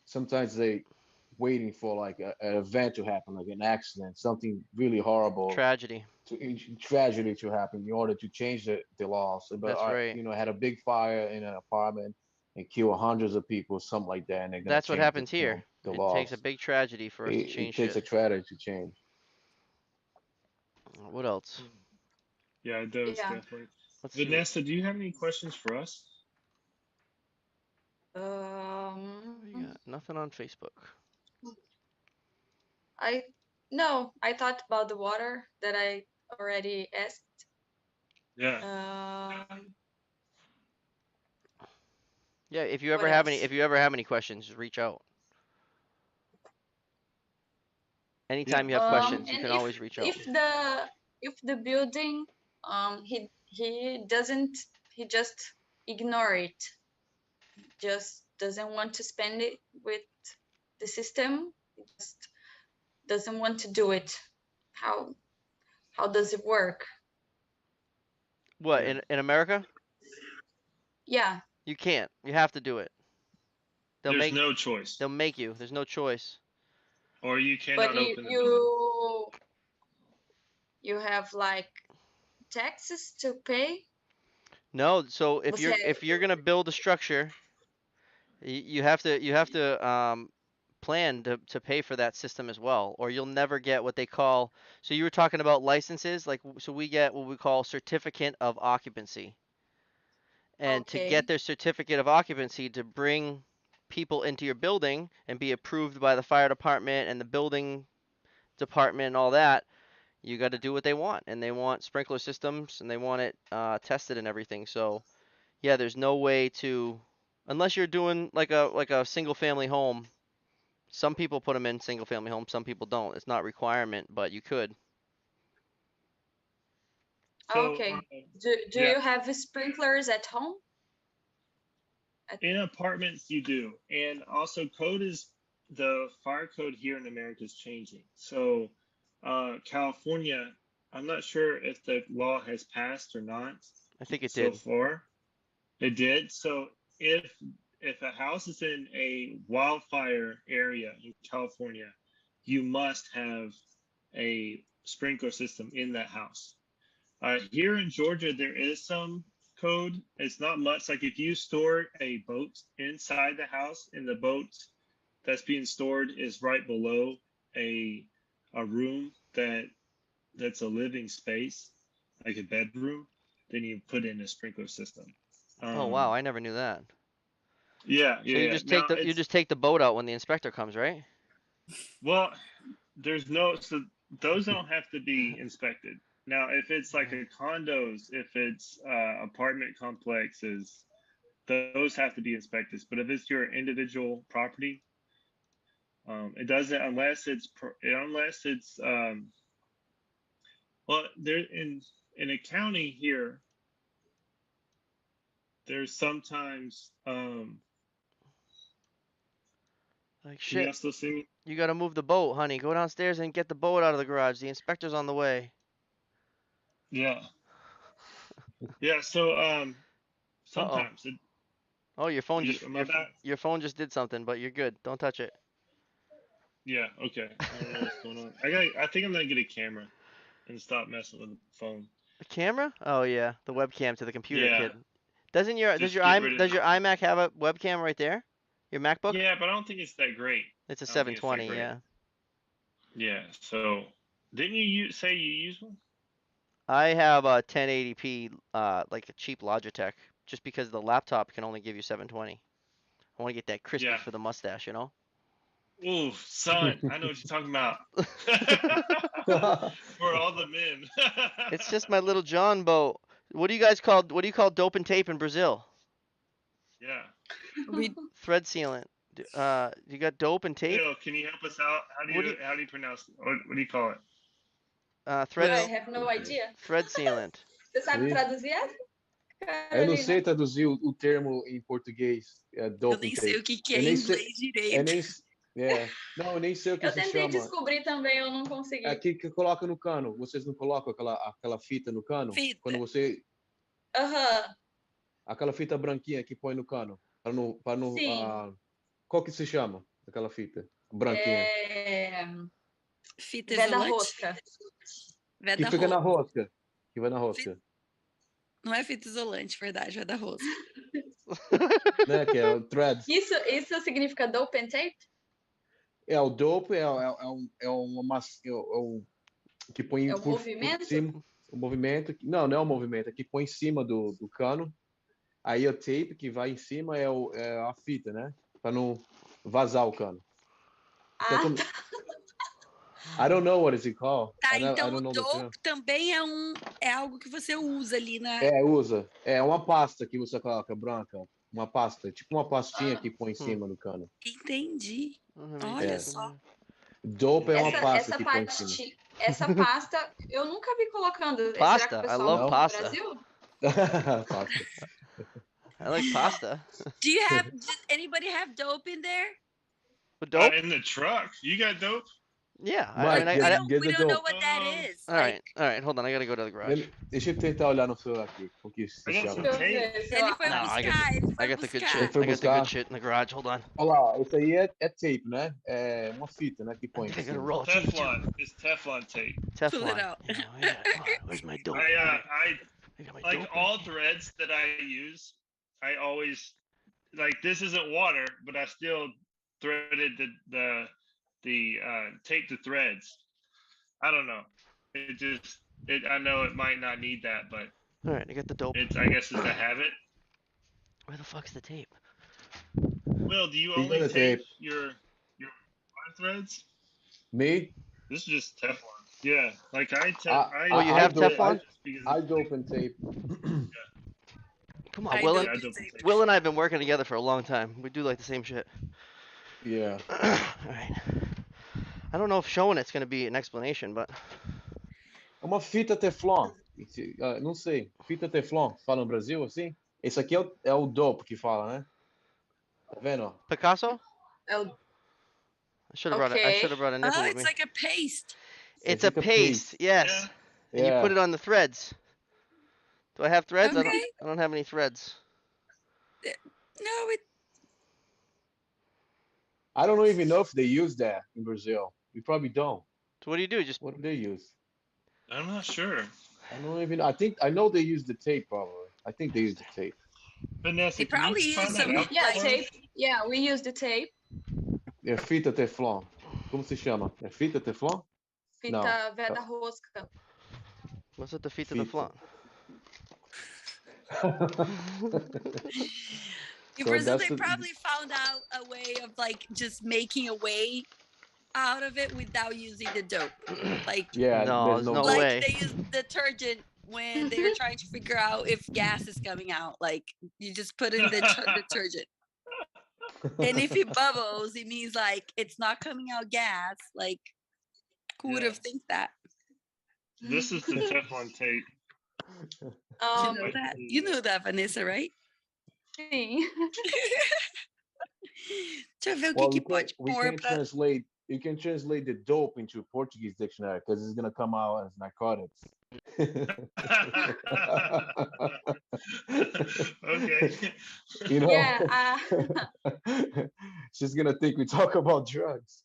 sometimes waiting for like an event to happen, like an accident, something really horrible, Tragedy. tragedy to happen in order to change the laws. But That's right. had a big fire in an apartment and kill hundreds of people, something like that, and they're gonna That's what change happens here. the It takes a laws. big tragedy for us to It change takes a shit. tragedy to change. What else? Yeah, it does Yeah. definitely. Let's see. Vanessa, do you have any questions for us? What do you got? Nothing on Facebook. I thought about the water that I already asked. Yeah. Yeah, if you ever What have any, else? if you ever have any questions, just reach out. Anytime you have questions, you And can always reach out. if the building he doesn't, he just ignore it, just doesn't want to spend it with the system, he just doesn't want to do it. How does it work? What, Yeah. in America? Yeah, You can't. You have to do it. There's no choice. They'll make you. There's no choice. Or you but cannot open the building. you have like taxes to pay. No, so if Você- you're gonna build a structure, you have to plan to pay for that system as well, or you'll never get what they call. So you were talking about licenses, like so we get what we call certificate of occupancy. And to get Okay. their certificate of occupancy to bring people into your building and be approved by the fire department and the building department and all that, you got to do what they want, and they want sprinkler systems and they want it tested and everything. So yeah, there's no way to, unless you're doing like a single family home. Some people put them in single family homes, some people don't. It's not a requirement, but you could. So, Okay. Do yeah. you have sprinklers at home? In apartments, you do. And also, the fire code here in America is changing. So, California, I'm not sure if the law has passed or not I think it so did. far. It did. So, if a house is in a wildfire area in California, you must have a sprinkler system in that house. Here in Georgia, there is some code. It's not much. Like if you store a boat inside the house, and the boat that's being stored is right below a room that's a living space, like a bedroom, then you put in a sprinkler system. Oh wow, I never knew that. Yeah, So you yeah. just Now take the boat out when the inspector comes, right? well, there's no, so those don't have to be inspected. Now, if it's like a condos, if it's apartment complexes, those have to be inspected. But if it's your individual property, it doesn't unless it's well, there in a county here, there's sometimes Like can you shit. all still see me? You gotta move the boat, honey. Go downstairs and get the boat out of the garage. The inspector's on the way. Yeah. Yeah, so Uh-oh. sometimes Oh, your phone just am I back? your phone just did something, but you're good. Don't touch it. Yeah, okay. I don't know what's going on. I think I'm gonna get a camera and stop messing with the phone. A camera? Oh yeah, the webcam to the computer, Yeah, kid. Doesn't your just get rid of does your iMac have a webcam right there? Your MacBook? Yeah, but I don't think it's that great. It's a I don't think it's that 720, great. yeah. Yeah, so didn't you say you use one? I have a 1080p, like a cheap Logitech, just because the laptop can only give you 720. I want to get that crispy Yeah. for the mustache, you know? Ooh, son, I know what you're talking about. For all the men. It's just my little John boat. What do you call dope and tape in Brazil? Yeah. We Thread sealant. You got dope and tape? Leo, can you help us out? How do you pronounce it? What do you call it? Thread I have no idea. thread sealant. Você sabe Sim. traduzir essa? Eu não Carolina? sei traduzir o termo em português, eu dope nem and sei tape. o que é Eu em nem sei- inglês Eu direito. nem, não, eu nem sei o que Eu se tentei chama. descobrir também, eu não consegui. Aqui que coloca no cano. Vocês não colocam aquela fita no cano? Fita. Quando você. Aham, Aquela fita branquinha que põe no cano. Para não, sim. qual que se chama aquela fita? Branquinha. Fita Veda isolante? rosca. Que Veda fica na rosca. rosca. Que vai na rosca. Não é fita isolante, verdade, veda rosca. Né? Que é o threads. Isso significa dope and tape? É o dope, é uma massa. Que põe É o por movimento? cima. O movimento. Não, não é o movimento. É que põe em cima do cano. Aí o tape que vai em cima é a fita, né? Para não vazar o cano. Ah, Então, I don't know what is it called. Tá, I então don't o know the term. dope também é algo que você usa ali na. Usa. É uma pasta que você coloca branca. Uma pasta. Tipo uma pastinha que põe em cima do cano. Entendi. Uhum. Olha É. só. Dope é uma pasta essa que põe em cima. essa pasta eu nunca vi colocando. Será que Pasta? o I pessoal love no pasta. Brasil? Pasta. I like pasta. Does anybody have dope in there? But dope? In the truck, you got dope. Yeah. Mike, get We the don't know dope. what that Oh. is. All right. All right. Hold on. I gotta go to the garage. Deixa eu tentar olhar no celular aqui. O que se I got chama. some Deixa eu tape. ver se eu Ele foi No, acho. buscar, ele foi I got the good buscar. shit. Foi I got the buscar? good shit in the garage. Hold on. Olha lá, isso aí é tape, né? É uma fita, né? Que I põe em think I gotta cima. roll a tape too. Teflon. It's Teflon tape. Pull it Teflon. out. Yeah, come on. Where's my dope? I got my like dope. all threads that I use. I always like this isn't water, but I still threaded the tape to threads. I don't know. I know it might not need that, but All right. I got the dope. I guess it's a habit. Where the fuck's the tape? Will, do you He's only gonna tape tape. your wire threads? Me? This is just Teflon. Yeah, like Oh, you have Teflon? I dope and tape. Come on, I Will. dope I and dope tape. tape. Will and I have been working together for a long time. We do like the same shit. Yeah. All right. I don't know if showing it's gonna be an explanation, but É uma fita Teflon. Não sei. Fita Teflon. Fala no Brasil assim? Esse aqui é o dope que fala, né? Tá vendo? Ó? Picasso? É o- I should have brought it. I should have brought a nipple Oh, with it's me. like a paste. It's a paste. Yes. And you put it on the threads. Do I have threads? Okay. I don't have any threads. No, I don't even know if they use that in Brazil. We probably don't. So what do you do? Just What do they use? I'm not sure. I don't even. I know they use the tape probably. I think they use the tape. Vanessa, They can you probably use find that some- out Yeah, for us? tape. Yeah, we use the tape. É fita Teflon. Como se chama? É fita Teflon? Fita veda rosca. what's at the feet of the Fita. flan? in So Brazil, that's they the- probably found out a way of like just making a way out of it without using the dope. Like, Yeah, No, there's there's no no dope. like way. they use detergent when they were trying to figure out if gas is coming out. Like, you just put in the detergent. And if it bubbles, it means like it's not coming out gas. Like, who would have Yeah. think that? This is the Teflon tape. You Um, know that? You know that, Vanessa, right? sim. Deixa eu ver o Well, que pode we pôr can pra... translate. You can translate the dope into a Portuguese dictionary because it's gonna come out as narcotics. Okay. You know, Yeah, she's gonna think we talk about drugs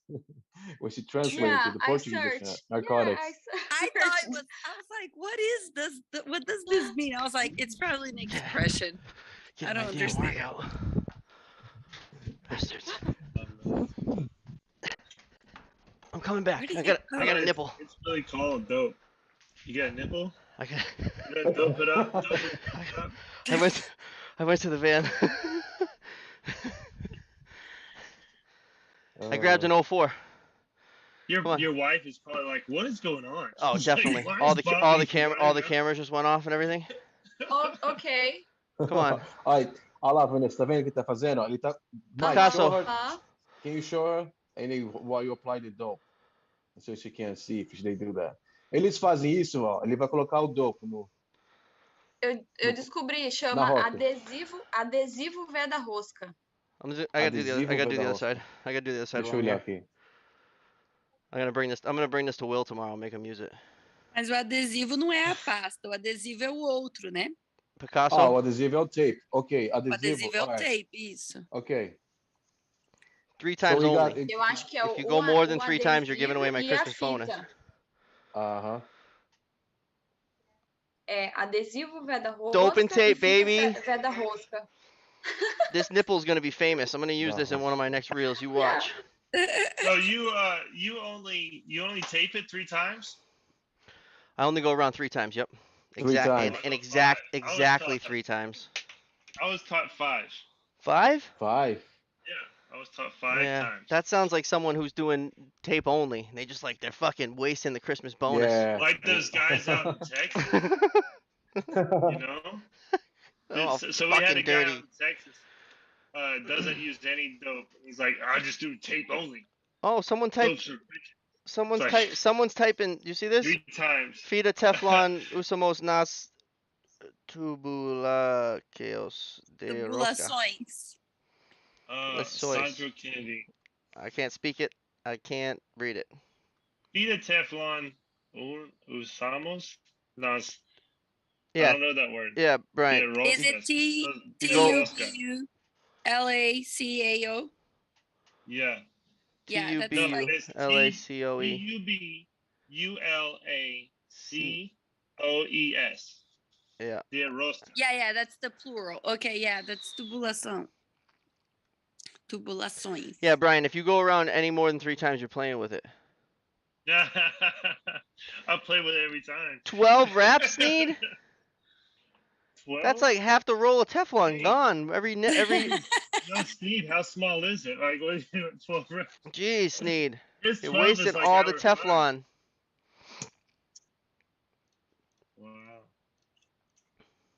when she translates yeah, to the I Portuguese dictionary. searched. Narcotics. I thought it was, I was like, what is this? What does this mean? I was like, it's probably an expression. Get I don't my damn understand. workout. Bastards. I'm coming back. Where did I it got go? I got a nipple. It's really called dope. You got a nipple? I got You gotta dope it up. Dope it up. I went to the van. I grabbed an 04. Come on. Your wife is probably like, what is going on? Oh, She's like, definitely. "Why All is the Bobby camera running cameras just went off and everything. Oh, okay. Come on. Olha lá, Vanessa, tá vendo o que tá fazendo? Ele tá. Mike, Picasso. show her. Uh-huh. Can you show her? And then while you apply the dope, so she can see if they do that. Eles fazem isso, ó. Ele vai colocar o dope no. Eu descobri, chama Na rota. adesivo veda rosca. I gotta do the other, Adesivo I gotta do the vai other dar side. I gotta do the other side Deixa while eu I'm olhar here. aqui. I'm gonna bring this to Will tomorrow. Make him use it. Mas o adesivo não é a pasta, o adesivo é o outro, né? Picasso. Ah, o adesivo é o tape. Ok, O adesivo. adesivo é o alright. tape, isso. Ok. 3 So times we got only. it. Eu acho que é If you go more than um 3 times, you're giving away adesivo my e a Christmas bonus. fita. Uh-huh. É adesivo, Doping veda-rosca e tape, fita baby. veda-rosca. This nipple's gonna be famous. I'm gonna use this in Uh-huh. one of my next reels. You Yeah. watch. So you only tape it 3 times? I only go around 3 times. Yep. Three Exact I times. and, was and taught five. I was exactly taught 3 times. I was taught five. 5? 5. Yeah, I was taught five Yeah. times. That sounds like someone who's doing tape only. They just like they're fucking wasting the Christmas bonus. Yeah. Like those guys out in Texas, you know. Oh, So we had fucking a guy out dirty. in Texas, doesn't use any dope. He's like, I just do tape only. Oh, Dope's for bitches. It's like someone's typing. You see this? 3 times. Fita Teflon usamos nas tubulaceos de rosca. Tubulações. Leções. Sandro Kennedy. I can't speak it. I can't read it. Fita Teflon usamos nas. I Yeah, don't know that word. yeah, Brian. De Is it roscas. You De go- rosca. TUBULACAO? Yeah. Yeah, T U that's B No, U like it's L A C O E. TUBULACOES. Yeah. De rosca. yeah, that's the plural. Okay, yeah, that's tubulação. Tubulações. Yeah, Brian. If you go around any more than 3 times, you're playing with it. I'll play with it every time. 12 wraps, Sneed? 12? That's like half the roll of Teflon Hey. gone. Every. No, Steve, how small is it? Like, what is it? 12 reps? Geez, Sneed. It's You're 12 is wasting like all the hour 5. Teflon. Wow.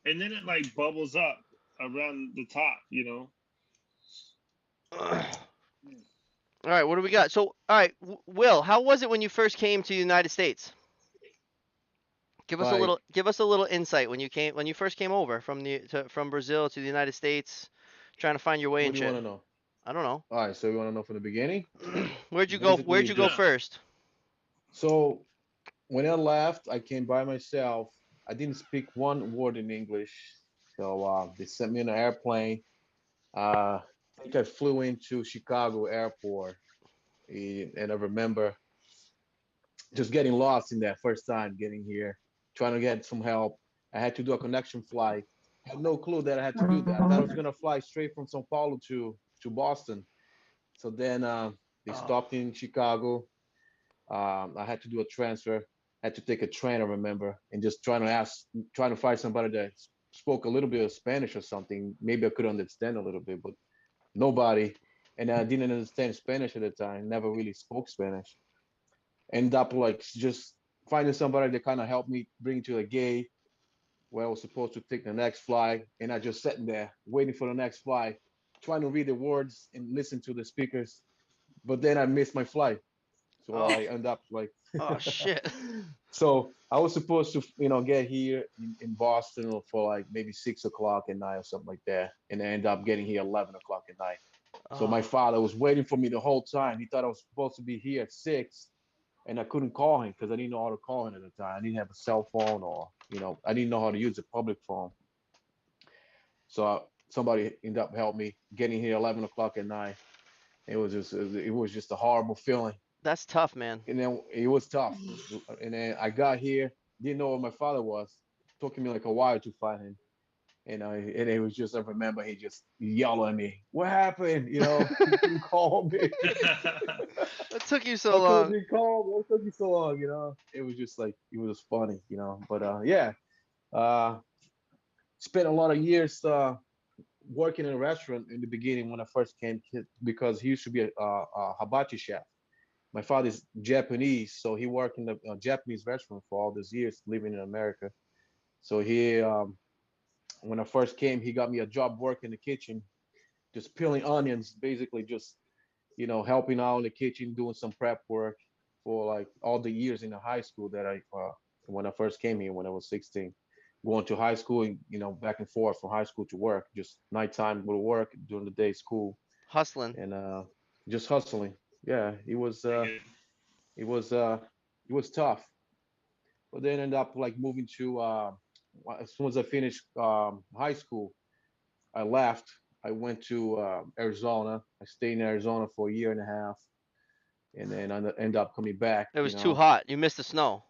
And then it like bubbles up around the top, you know? All right, what do we got? So, all right, Will, how was it when you first came to the United States? Give us a Like, little insight when you first came over from Brazil to the United States, trying to find your way what and do you want shit. to know? I don't know. All right, so you want to know from the beginning? Where'd you go? Where'd Basically, you go Yeah. first? So when I left, I came by myself. I didn't speak one word in English. So they sent me on an airplane. I think I flew into Chicago airport. And I remember just getting lost in that first time getting here, trying to get some help. I had to do a connection flight. I had no clue that I had to do that. I thought I was gonna fly straight from Sao Paulo to Boston. So then they Oh. stopped in Chicago. I had to do a transfer. I had to take a train, I remember, and just trying to find somebody that spoke a little bit of Spanish or something. Maybe I could understand a little bit, but nobody. And I didn't understand Spanish at the time. Never really spoke Spanish. End up like just finding somebody that kind of helped me bring to the gate where I was supposed to take the next flight, and I just sitting there waiting for the next flight, trying to read the words and listen to the speakers. But then I missed my flight, so Oh. I end up like, Oh shit. so I was supposed to, get here in Boston for like maybe 6 o'clock at night or something like that, and I end up getting here 11 o'clock at night. So my Oh. father was waiting for me the whole time. He thought I was supposed to be here at 6, and I couldn't call him because I didn't know how to call him at the time. I didn't have a cell phone, or I didn't know how to use a public phone. So somebody ended up helping me getting here 11 o'clock at night. It was just a horrible feeling, That's tough, man. and then it was tough. And then I got here, didn't know where my father was. Took me like a while to find him. And it was just, I remember he just yelled at me, "What happened? You couldn't call me. What took you so How come long? you called? What took you so long?" It was just like, it was funny. But yeah, uh, spent a lot of years working in a restaurant in the beginning when I first came, because he used to be a hibachi chef. My father's Japanese, so he worked in the Japanese restaurant for all these years living in America. So when I first came, he got me a job work in the kitchen, just peeling onions, basically just helping out in the kitchen, doing some prep work for like all the years in the high school that when I first came here when I was 16, going to high school and back and forth from high school to work, just nighttime go to work, during the day school, Hustling. and just hustling. Yeah, it was tough, but then ended up like moving to as soon as I finished high school, I left I went to Arizona. I stayed in Arizona for a year and a half, and then I ended up coming back. It You was too know, hot. You missed the snow.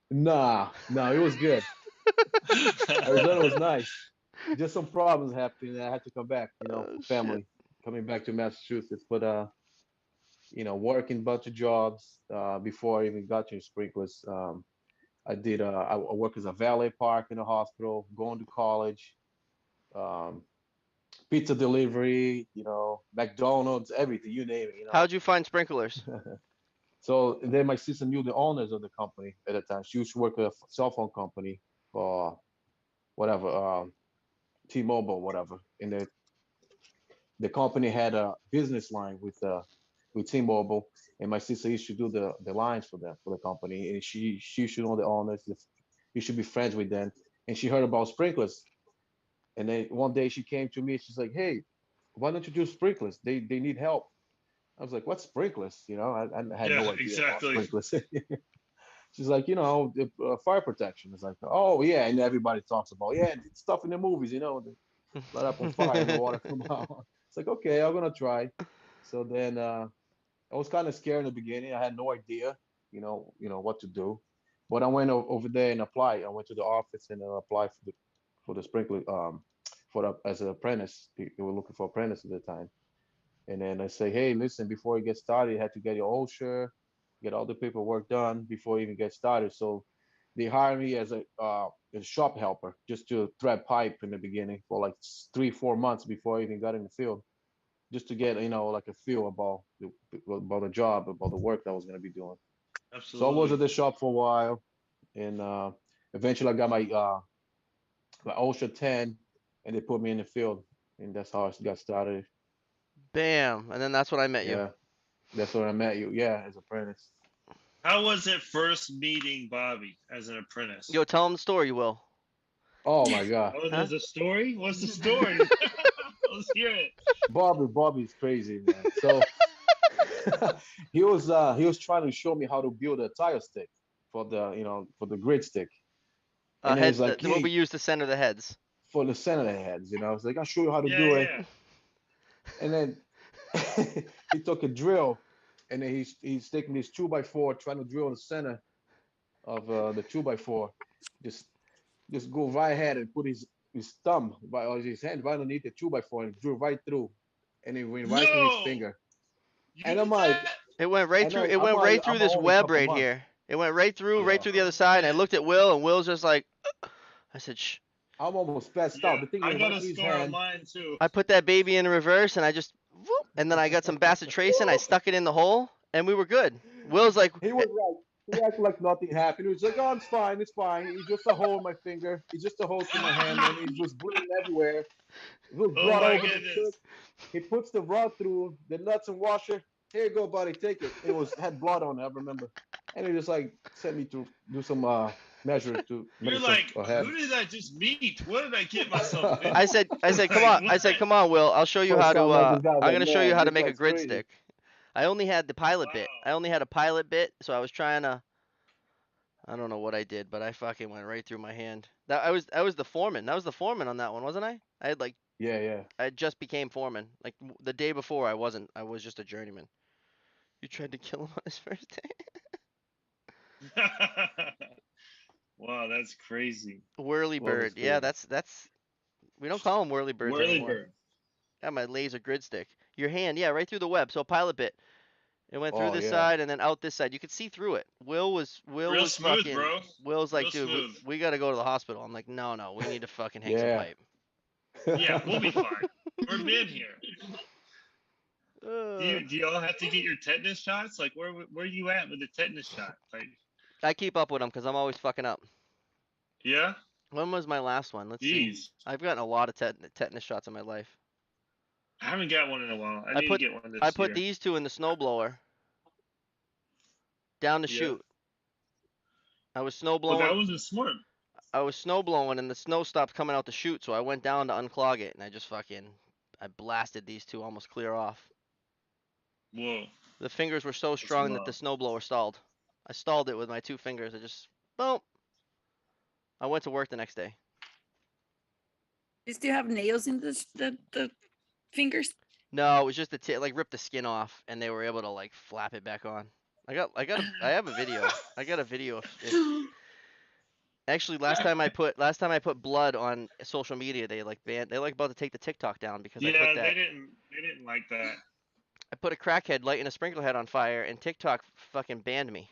nah, no, it was good. Arizona was nice. Just some problems happened. I had to come back. You know, Oh for shit. family, coming back to Massachusetts. But you know, working a bunch of jobs before I even got to sprinklers. I did. I work as a valet park in a hospital, going to college, um, pizza delivery. You know, McDonald's, everything you name it. You know. How'd you find sprinklers? So then my sister knew the owners of the company at the time. She used to work at a cell phone company or whatever, T-Mobile, whatever. And the company had a business line with T-Mobile, and my sister used to do the lines for the company, and she should know the owners. You should be friends with them. And she heard about sprinklers, and then one day she came to me. She's like, "Hey, why don't you do sprinklers? They need help." I was like, "What's sprinklers?" You know, I had Yeah, no idea about exactly. sprinklers. She's like, you know, the, fire protection. It's like, oh yeah, and everybody talks about, yeah, it's stuff in the movies, you know, they light up on fire and the water come out. It's like, okay, I'm gonna try. So then I was kind of scared in the beginning. I had no idea, what to do. But I went over there and applied. I went to the office and applied for the sprinkler as an apprentice. They were looking for apprentice at the time. And then I say, hey, listen, before you get started, you had to get your OSHA, get all the paperwork done before you even get started. So they hired me as a shop helper just to thread pipe in the beginning for like 3, 4 months before I even got in the field, just to get like a feel about the job, about the work that I was going to be doing. So I was Absolutely. at the shop for a while, and eventually I got my OSHA 10, and they put me in the field, and that's how I got started. Bam. And then that's when I met you. Yeah, that's when I met you. Yeah, as apprentice. How was it first meeting Bobby as an apprentice? Yo, tell him the story, Will. Oh my God, Oh, Huh? there's a story? What's the story? Let's hear it. Bobby's crazy, man. So he was trying to show me how to build a tire stick for the grid stick, and then he's Heads, like, what we hey, use to center the heads. for the center heads, I was like, I'll show you how to Yeah, do it, yeah. and then he took a drill, and then he's taking this 2x4, trying to drill the center of the 2x4, just just go right ahead and put his thumb or his hand right underneath the 2x4 and drew right through, and it went right through his No, finger. you And did I'm like, that? It went right and through. I, It I'm went like, right through I'm this only a web couple right months. here. It went right through, right Yeah, through the other Oh side. And I man. looked at Will, and Will's just like, I said, shh. I'm almost passed Yeah, out. The thing I went got right a through his scar on hand. mine too. I put that baby in reverse, and I just, whoop, and then I got some bacitracin. I stuck it in the hole, and we were good. Will's like, He was like, he acted like nothing happened. He was like, oh, it's fine, it's fine. It's just a hole in my finger. It's just a hole through my hand, and it was bleeding everywhere. It was Oh blood all my over the stick. goodness. He puts the rod through the nuts and washer. Here you go, buddy, take it. It was had blood on it, I remember. And he just like sent me to do some measure to You're make some like, ahead. who did I just meet? What did I get myself I into? said, I said, come Like on. what? I said, come on, Will. I'll show you how First time to. I met this guy, I was I'm like, gonna show you man, how to this make a guy's grid crazy. stick. I only had the pilot bit. I Wow. only had a pilot bit, so I was trying to. I don't know what I did, but I fucking went right through my hand. I was the foreman. That was the foreman on that one, wasn't I? I had like Yeah, yeah. I just became foreman. Like the day before, I wasn't. I was just a journeyman. You tried to kill him on his first day. Wow, that's crazy. Whirly Love is bird. Yeah, crazy. that's. We don't call them whirly birds Whirly anymore. bird. Got my laser grid stick. Your hand, yeah, right through the web. So pilot bit. It went through Oh this yeah. side and then out this side. You could see through it. Will Real was smooth, fucking. bro. Will's like, Real dude, we, smooth. we gotta go to the hospital. I'm like, no, no, we need to fucking hang some Yeah. pipe. Yeah, we'll be fine. We're been here. Do Uh, you do y'all have to get your tetanus shots? Like where you at with the tetanus shot? Like I keep up with them because I'm always fucking up. yeah? When was my last one? Let's see. Jeez. I've gotten a lot of tetanus shots in my life. I haven't got one in a while. I I need to put get one I this put year. these two in the snowblower down the Yeah. chute. I was Well, that snowblowing. wasn't smart. I was snowblowing and the snow stopped coming out the chute, so I went down to unclog it and I blasted these two almost clear off. Whoa, The fingers were so that's strong that the wild. snowblower stalled. I stalled it with my two fingers. I just boom. I went to work the next day. You still have nails in the fingers? No, it was just the tip, like ripped the skin off, and they were able to like flap it back on. I have a video. I got a video. If actually last time I put blood on social media, they like about to take the TikTok down because I put Yeah, that. they didn't like that. I put a crackhead lighting a sprinkler head on fire, and TikTok fucking banned me.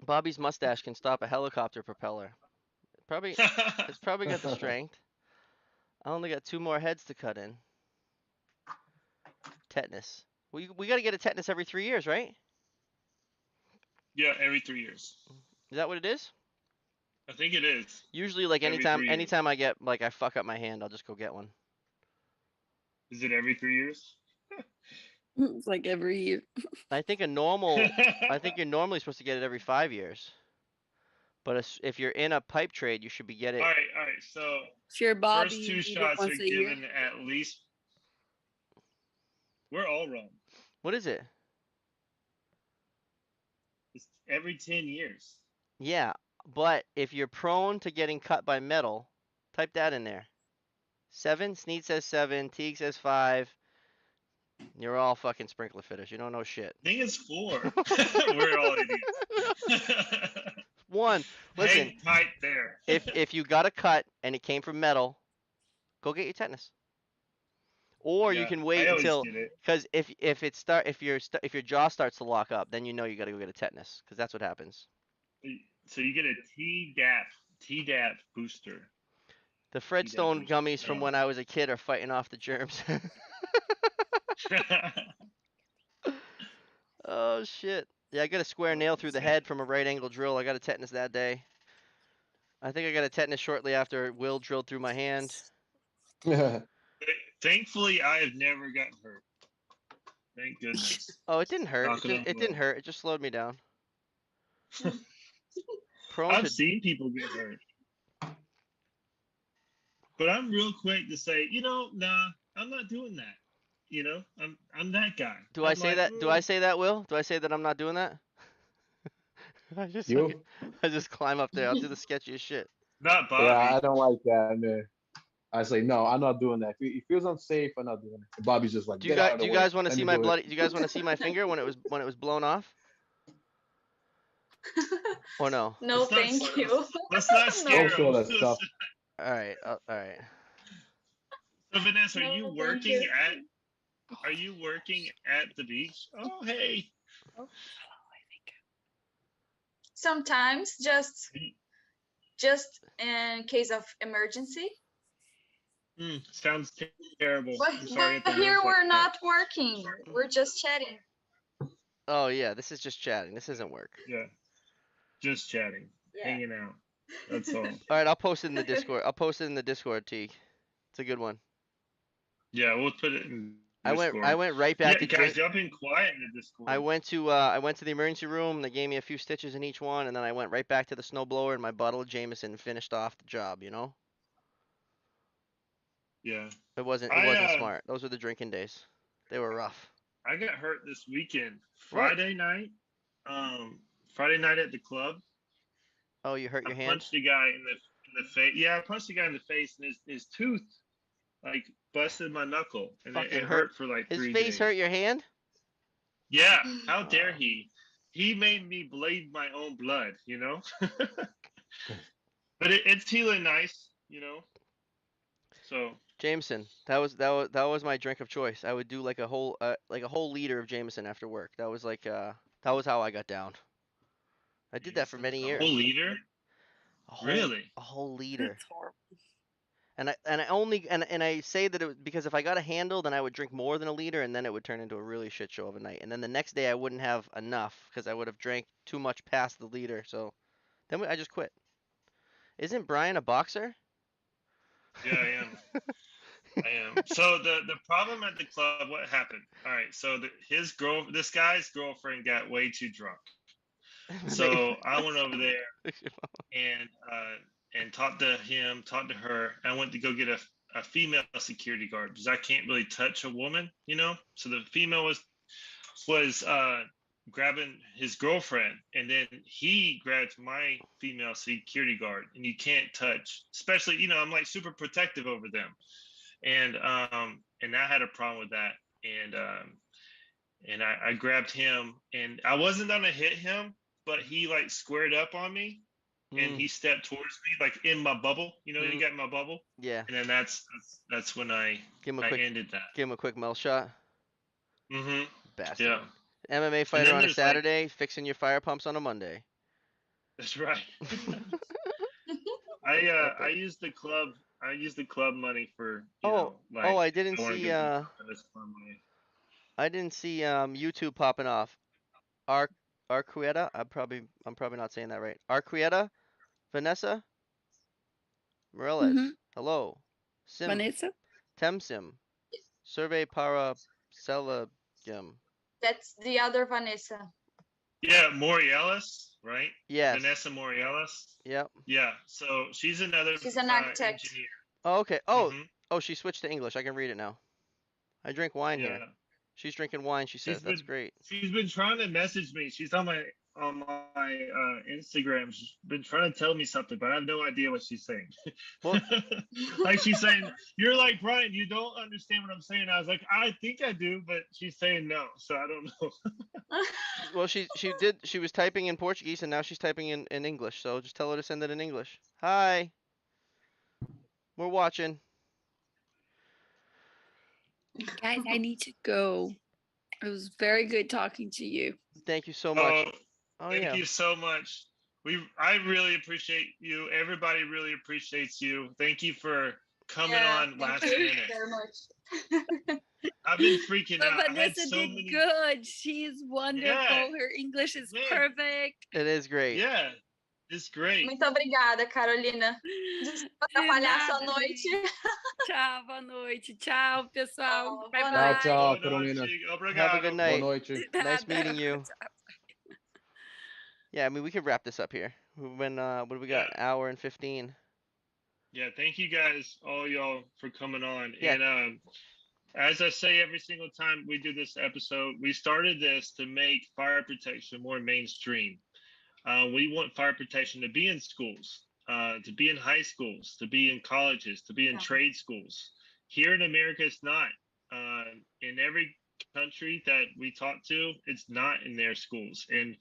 Bobby's mustache can stop a helicopter propeller. It's probably got the strength. I only got 2 more heads to cut in. Tetanus. We gotta get a tetanus every 3 years, right? Yeah, every 3 years. Is that what it is? I think it is. Usually, like Every 3 years. anytime I get like I fuck up my hand, I'll just go get one. Is it every 3 years? It's like every year. I think you're normally supposed to get it every 5 years. But if you're in a pipe trade, you should be getting. All right. So If you're Bobby, first you 2 need it shots are once a year. given at least. We're all wrong. What is it? It's every 10 years. Yeah, but if you're prone to getting cut by metal, type that in there. 7. Sneed says 7. Teague says 5. You're all fucking sprinkler fitters. You don't know shit. I think it's 4. We're all idiots. 1. Listen, Hang tight there. if you got a cut and it came from metal, go get your tetanus. Or you Yeah, can I wait always until, get it. because if your jaw starts to lock up, then you know you got to go get a tetanus, because that's what happens. So you get a Tdap booster. The Fredstone booster. gummies from when I was a kid are fighting off the germs. Oh shit. Yeah, I got a square nail through the head from a right angle drill. I got a tetanus that day. I think I got a tetanus shortly after Will drilled through my hand. Thankfully, I have never gotten hurt. Thank goodness. Oh, it didn't hurt. Knock on It didn't wood. hurt. It just slowed me down. Prone I've to seen people get hurt. But I'm real quick to say, nah, I'm not doing that. I'm that guy. Do I I'm say like, that? Do I say that, Will? Do I say that I'm not doing that? I You? just climb up there. I'll do the sketchiest shit. Not Bobby. Yeah, I don't like that, man. I say no, I'm not doing that. If it feels unsafe, I'm not doing it. And Bobby's just like, Do you get out guys of the do you way. guys want to Let see me my do it. bloody? Do you guys want to see my finger when it was blown off? Or no? No, Let's not thank start- you. Let's not scare Don't show him. that stuff. All right. All right. So Vanessa, No, are you thank working you. at the beach? Oh, hey. Sometimes just in case of emergency. Sounds terrible. But, I'm sorry but at the here words like we're that. not working. We're just chatting. Oh yeah, this is just chatting. This isn't work. Yeah. Just chatting. Yeah. Hanging out. That's all. All right, I'll post it in the Discord. I'll post it in the Discord, Teague. It's a good one. Yeah, we'll put it in I Discord. went right back Yeah, to guys, drink. y'all been quiet in the Discord. I went to the emergency room. They gave me a few stitches in each one, and then I went right back to the snowblower and my bottle of Jameson and finished off the job. You know, Yeah. it wasn't I smart. Those were the drinking days. They were rough. I got hurt this weekend. What? Friday night. Friday night at the club. Oh, you hurt I your hand? punched a guy in the face. Yeah, I punched a guy in the face, and his tooth like busted my knuckle, and it Fucking hurt for like His 3 face days. hurt your hand? Yeah, how Wow. dare he? He made me bleed my own blood, But it's healing nice, So Jameson. That was my drink of choice. I would do like a whole liter of Jameson after work. That was that was how I got down. I did that for many a years. whole liter. Really? A whole liter. That's horrible. And I say that it was because if I got a handle, then I would drink more than a liter, and then it would turn into a really shit show of a night. And then the next day I wouldn't have enough because I would have drank too much past the liter. So then I just quit. Isn't Brian a boxer? Yeah, I am. I am. So the problem at the club, what happened? All right, so this guy's girlfriend got way too drunk. So I went over there and talked to him, talked to her. I went to go get a female security guard because I can't really touch a woman, So the female was grabbing his girlfriend, and then he grabbed my female security guard, and you can't touch, especially, I'm like super protective over them. and I had a problem with that, and I grabbed him, and I wasn't gonna hit him, but he like squared up on me, and Mm, he stepped towards me like in my bubble. You know, you mm, got my bubble, yeah. and then that's when Give him a I quick, ended that. give him a quick mouth shot. Hmm. Bastard. Yeah, MMA and fighter then on a there's like Saturday, fixing your fire pumps on a Monday. that's right. That's I epic. use the club. I use the club money for Oh, oh, like I didn't I want to see give them something this club money. YouTube popping off. Ar Arqueta, I'm probably not saying that right. Arqueta, Vanessa Mm-hmm. Morales. Hello. Sim, Vanessa. Temsim. Survey para Celagim. That's the other Vanessa. Yeah, Morielis, right? Yes. Vanessa Morielis. Yep. Yeah, so she's another She's an architect. engineer. Oh, okay. Oh, Hmm. oh, she switched to English. I can read it now. I drink wine here. Yeah, She's drinking wine, she she's says. That's been great. she's been trying to message me. She's on my Instagram. She's been trying to tell me something, but I have no idea what she's saying. Well, Like she's saying, "You're like Brian. You don't understand what I'm saying." I was like, "I think I do," but she's saying no, so I don't know. well, she was typing in Portuguese and now she's typing in English. So just tell her to send it in English. Hi, we're watching. Guys, I need to go. It was very good talking to you. Thank you so Oh, much. Oh thank yeah. you so much. I really appreciate you. Everybody really appreciates you. Thank you for coming Yeah, on thank last you minute. very much. I've been freaking But out. I had Vanessa so did many. good. She's Yeah, wonderful. Her English is man. perfect. It is great. Yeah, it's great. Muito obrigada, Carolina. Desculpa De atrapalhar sua nada, noite. gente. Tchau, boa noite. Tchau, pessoal. Tchau, Bye boa Ciao, noite. bye. ciao, Boa Carolina. noite. Have a good Obrigado. Boa night. noite. De Nice nada. meeting you. Tchau. Yeah, I mean we could wrap this up here. When what do we got? Yeah, An hour and 15. yeah. Thank you guys, all y'all, for coming on. Yeah. And as I say every single time we do this episode, we started this to make fire protection more mainstream. We want fire protection to be in schools, to be in high schools, to be in colleges, to be in Yeah. trade schools. Here in America, it's not. In every country that we talk to, it's not in their schools. And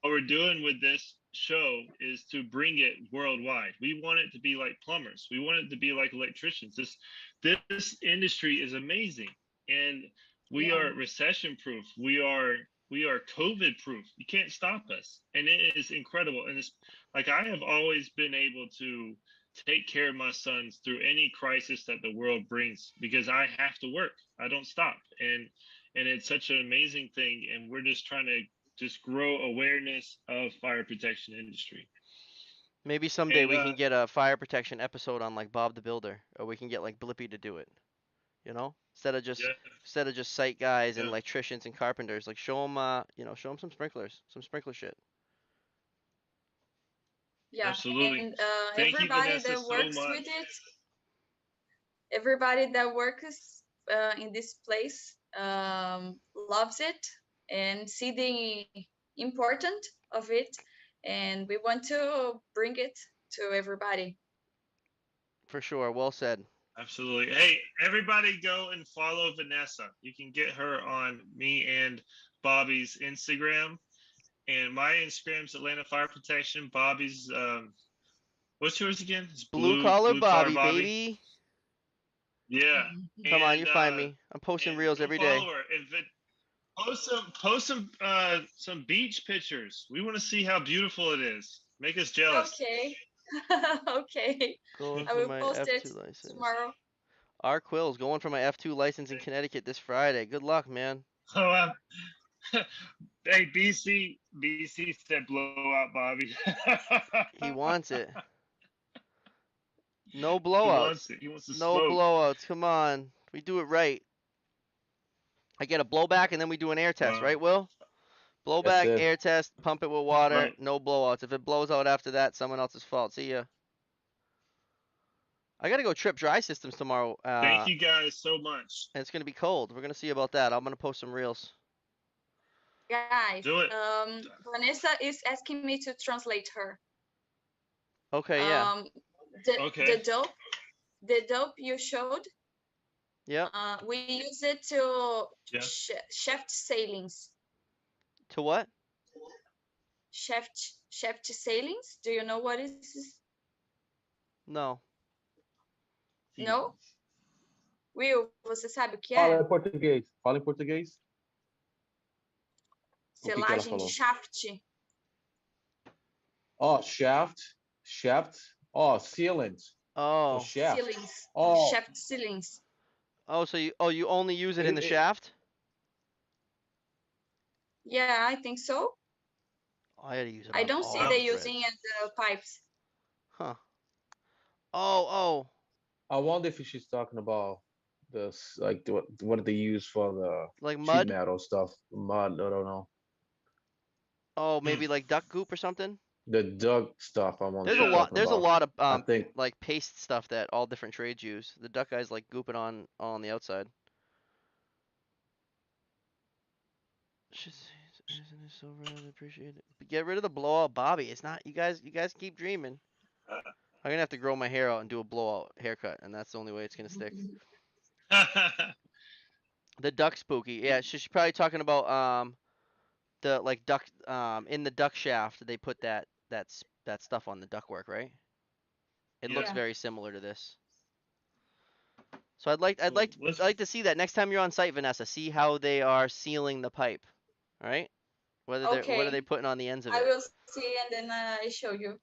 what we're doing with this show is to bring it worldwide. We want it to be like plumbers. We want it to be like electricians. This industry is amazing, and we Yeah. are recession proof. We are COVID proof. You can't stop us, and it is incredible. And it's like I have always been able to take care of my sons through any crisis that the world brings because I have to work. I don't stop, and it's such an amazing thing. And we're just trying to just grow awareness of fire protection industry. Maybe someday And we can get a fire protection episode on like Bob the Builder, or we can get like Blippy to do it. You know, yeah, instead of just site guys and yeah, electricians and carpenters, like show them show them some sprinklers, some sprinkler shit. Yeah, absolutely. and Thank you, everybody Vanessa, that so works much. with it, everybody that works in this place loves it and see the important of it, and we want to bring it to everybody. For sure. Well said. Absolutely. Hey, everybody go and follow Vanessa. You can get her on me and Bobby's Instagram. And my Instagram's Atlanta Fire Protection. Bobby's what's yours again? It's Blue collar blue collar Bobby, Bobby. baby. Yeah. Come on, you And find me. I'm posting and reels go every follow day. her. And post some beach pictures. We want to see how beautiful it is. Make us jealous. Okay. Okay, Going I for will my post it F2 license. tomorrow. R Quills going for my F2 license in Connecticut this Friday. Good luck, man. Oh, hey, BC said blow out Bobby. He wants it. No He wants blowouts. it. He wants to No smoke. blowouts. Come on. We do it right. I get a blowback and then we do an air test, Wow. right, Will? That's Blowback, it. air test, pump it with water, Right. no blowouts. If it blows out after that, someone else's fault. See ya. I gotta go trip dry systems tomorrow. Thank you guys so much. And it's gonna be cold. We're gonna see about that. I'm gonna post some reels. Guys, Do it. Vanessa is asking me to translate her. Okay, yeah. The Okay. dope you showed Yep. We use it to Yeah. shaft sailings. To what? Shaft sailings. Do you know what is? No. No? Will, você sabe o que Fala é? em português. Fala em português. O que ela Selagem de falou? shaft. Oh, shaft. Shaft. Oh, sealant. So Oh. shaft. Ceilings. Oh, Shaft ceilings. Oh, so you only use it in the It- shaft? Yeah, I think so. Oh, I gotta use it I on don't all see the they threads. using in the pipes. Huh. Oh. I wonder if she's talking about like what they use for the Like sheet mud? metal stuff. Mud. I don't know. Oh, maybe like duck goop or something? The duck stuff. I wonder if There's a she's Yeah. lot. talking There's a about. lot of I think like paste stuff that all different trades use. The duck guys like goop it on all on the outside. Isn't it so rare? I appreciate it. But get rid of the blowout bobby. It's not you guys. You guys keep dreaming. I'm gonna have to grow my hair out and do a blowout haircut, and that's the only way it's gonna stick. The duck spooky. Yeah, she's probably talking about the like duck in the duck shaft. They put that stuff on the ductwork, right? It looks Yeah. very similar to this. So I'd like So I'd like to see that next time you're on site, Vanessa. See how they are sealing the pipe. All right. What are they Okay. putting on the ends of I it? will see and then I show you.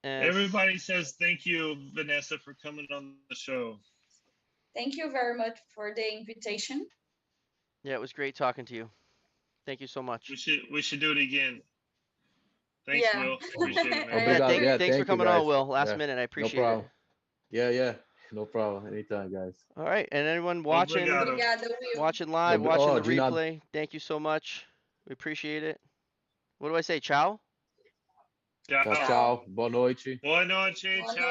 And Everybody says thank you, Vanessa, for coming on the show. Thank you very much for the invitation. yeah, it was great talking to you. Thank you so much. We should do it again. Thanks, Yeah. Will. Appreciate it, man. I Yeah, Obrigado. agree. Yeah, thanks for thank you coming on, guys. Will. Last Yeah, minute, I no appreciate it. problem. Yeah, no problem. Anytime, guys. All right, and anyone watching, Obrigado. Obrigada, Will. live, watching the de nada. replay, thank you so much. We appreciate it. What do I say? Ciao. Tchau. Tchau, tchau. Boa noite. Boa noite. Boa Tchau.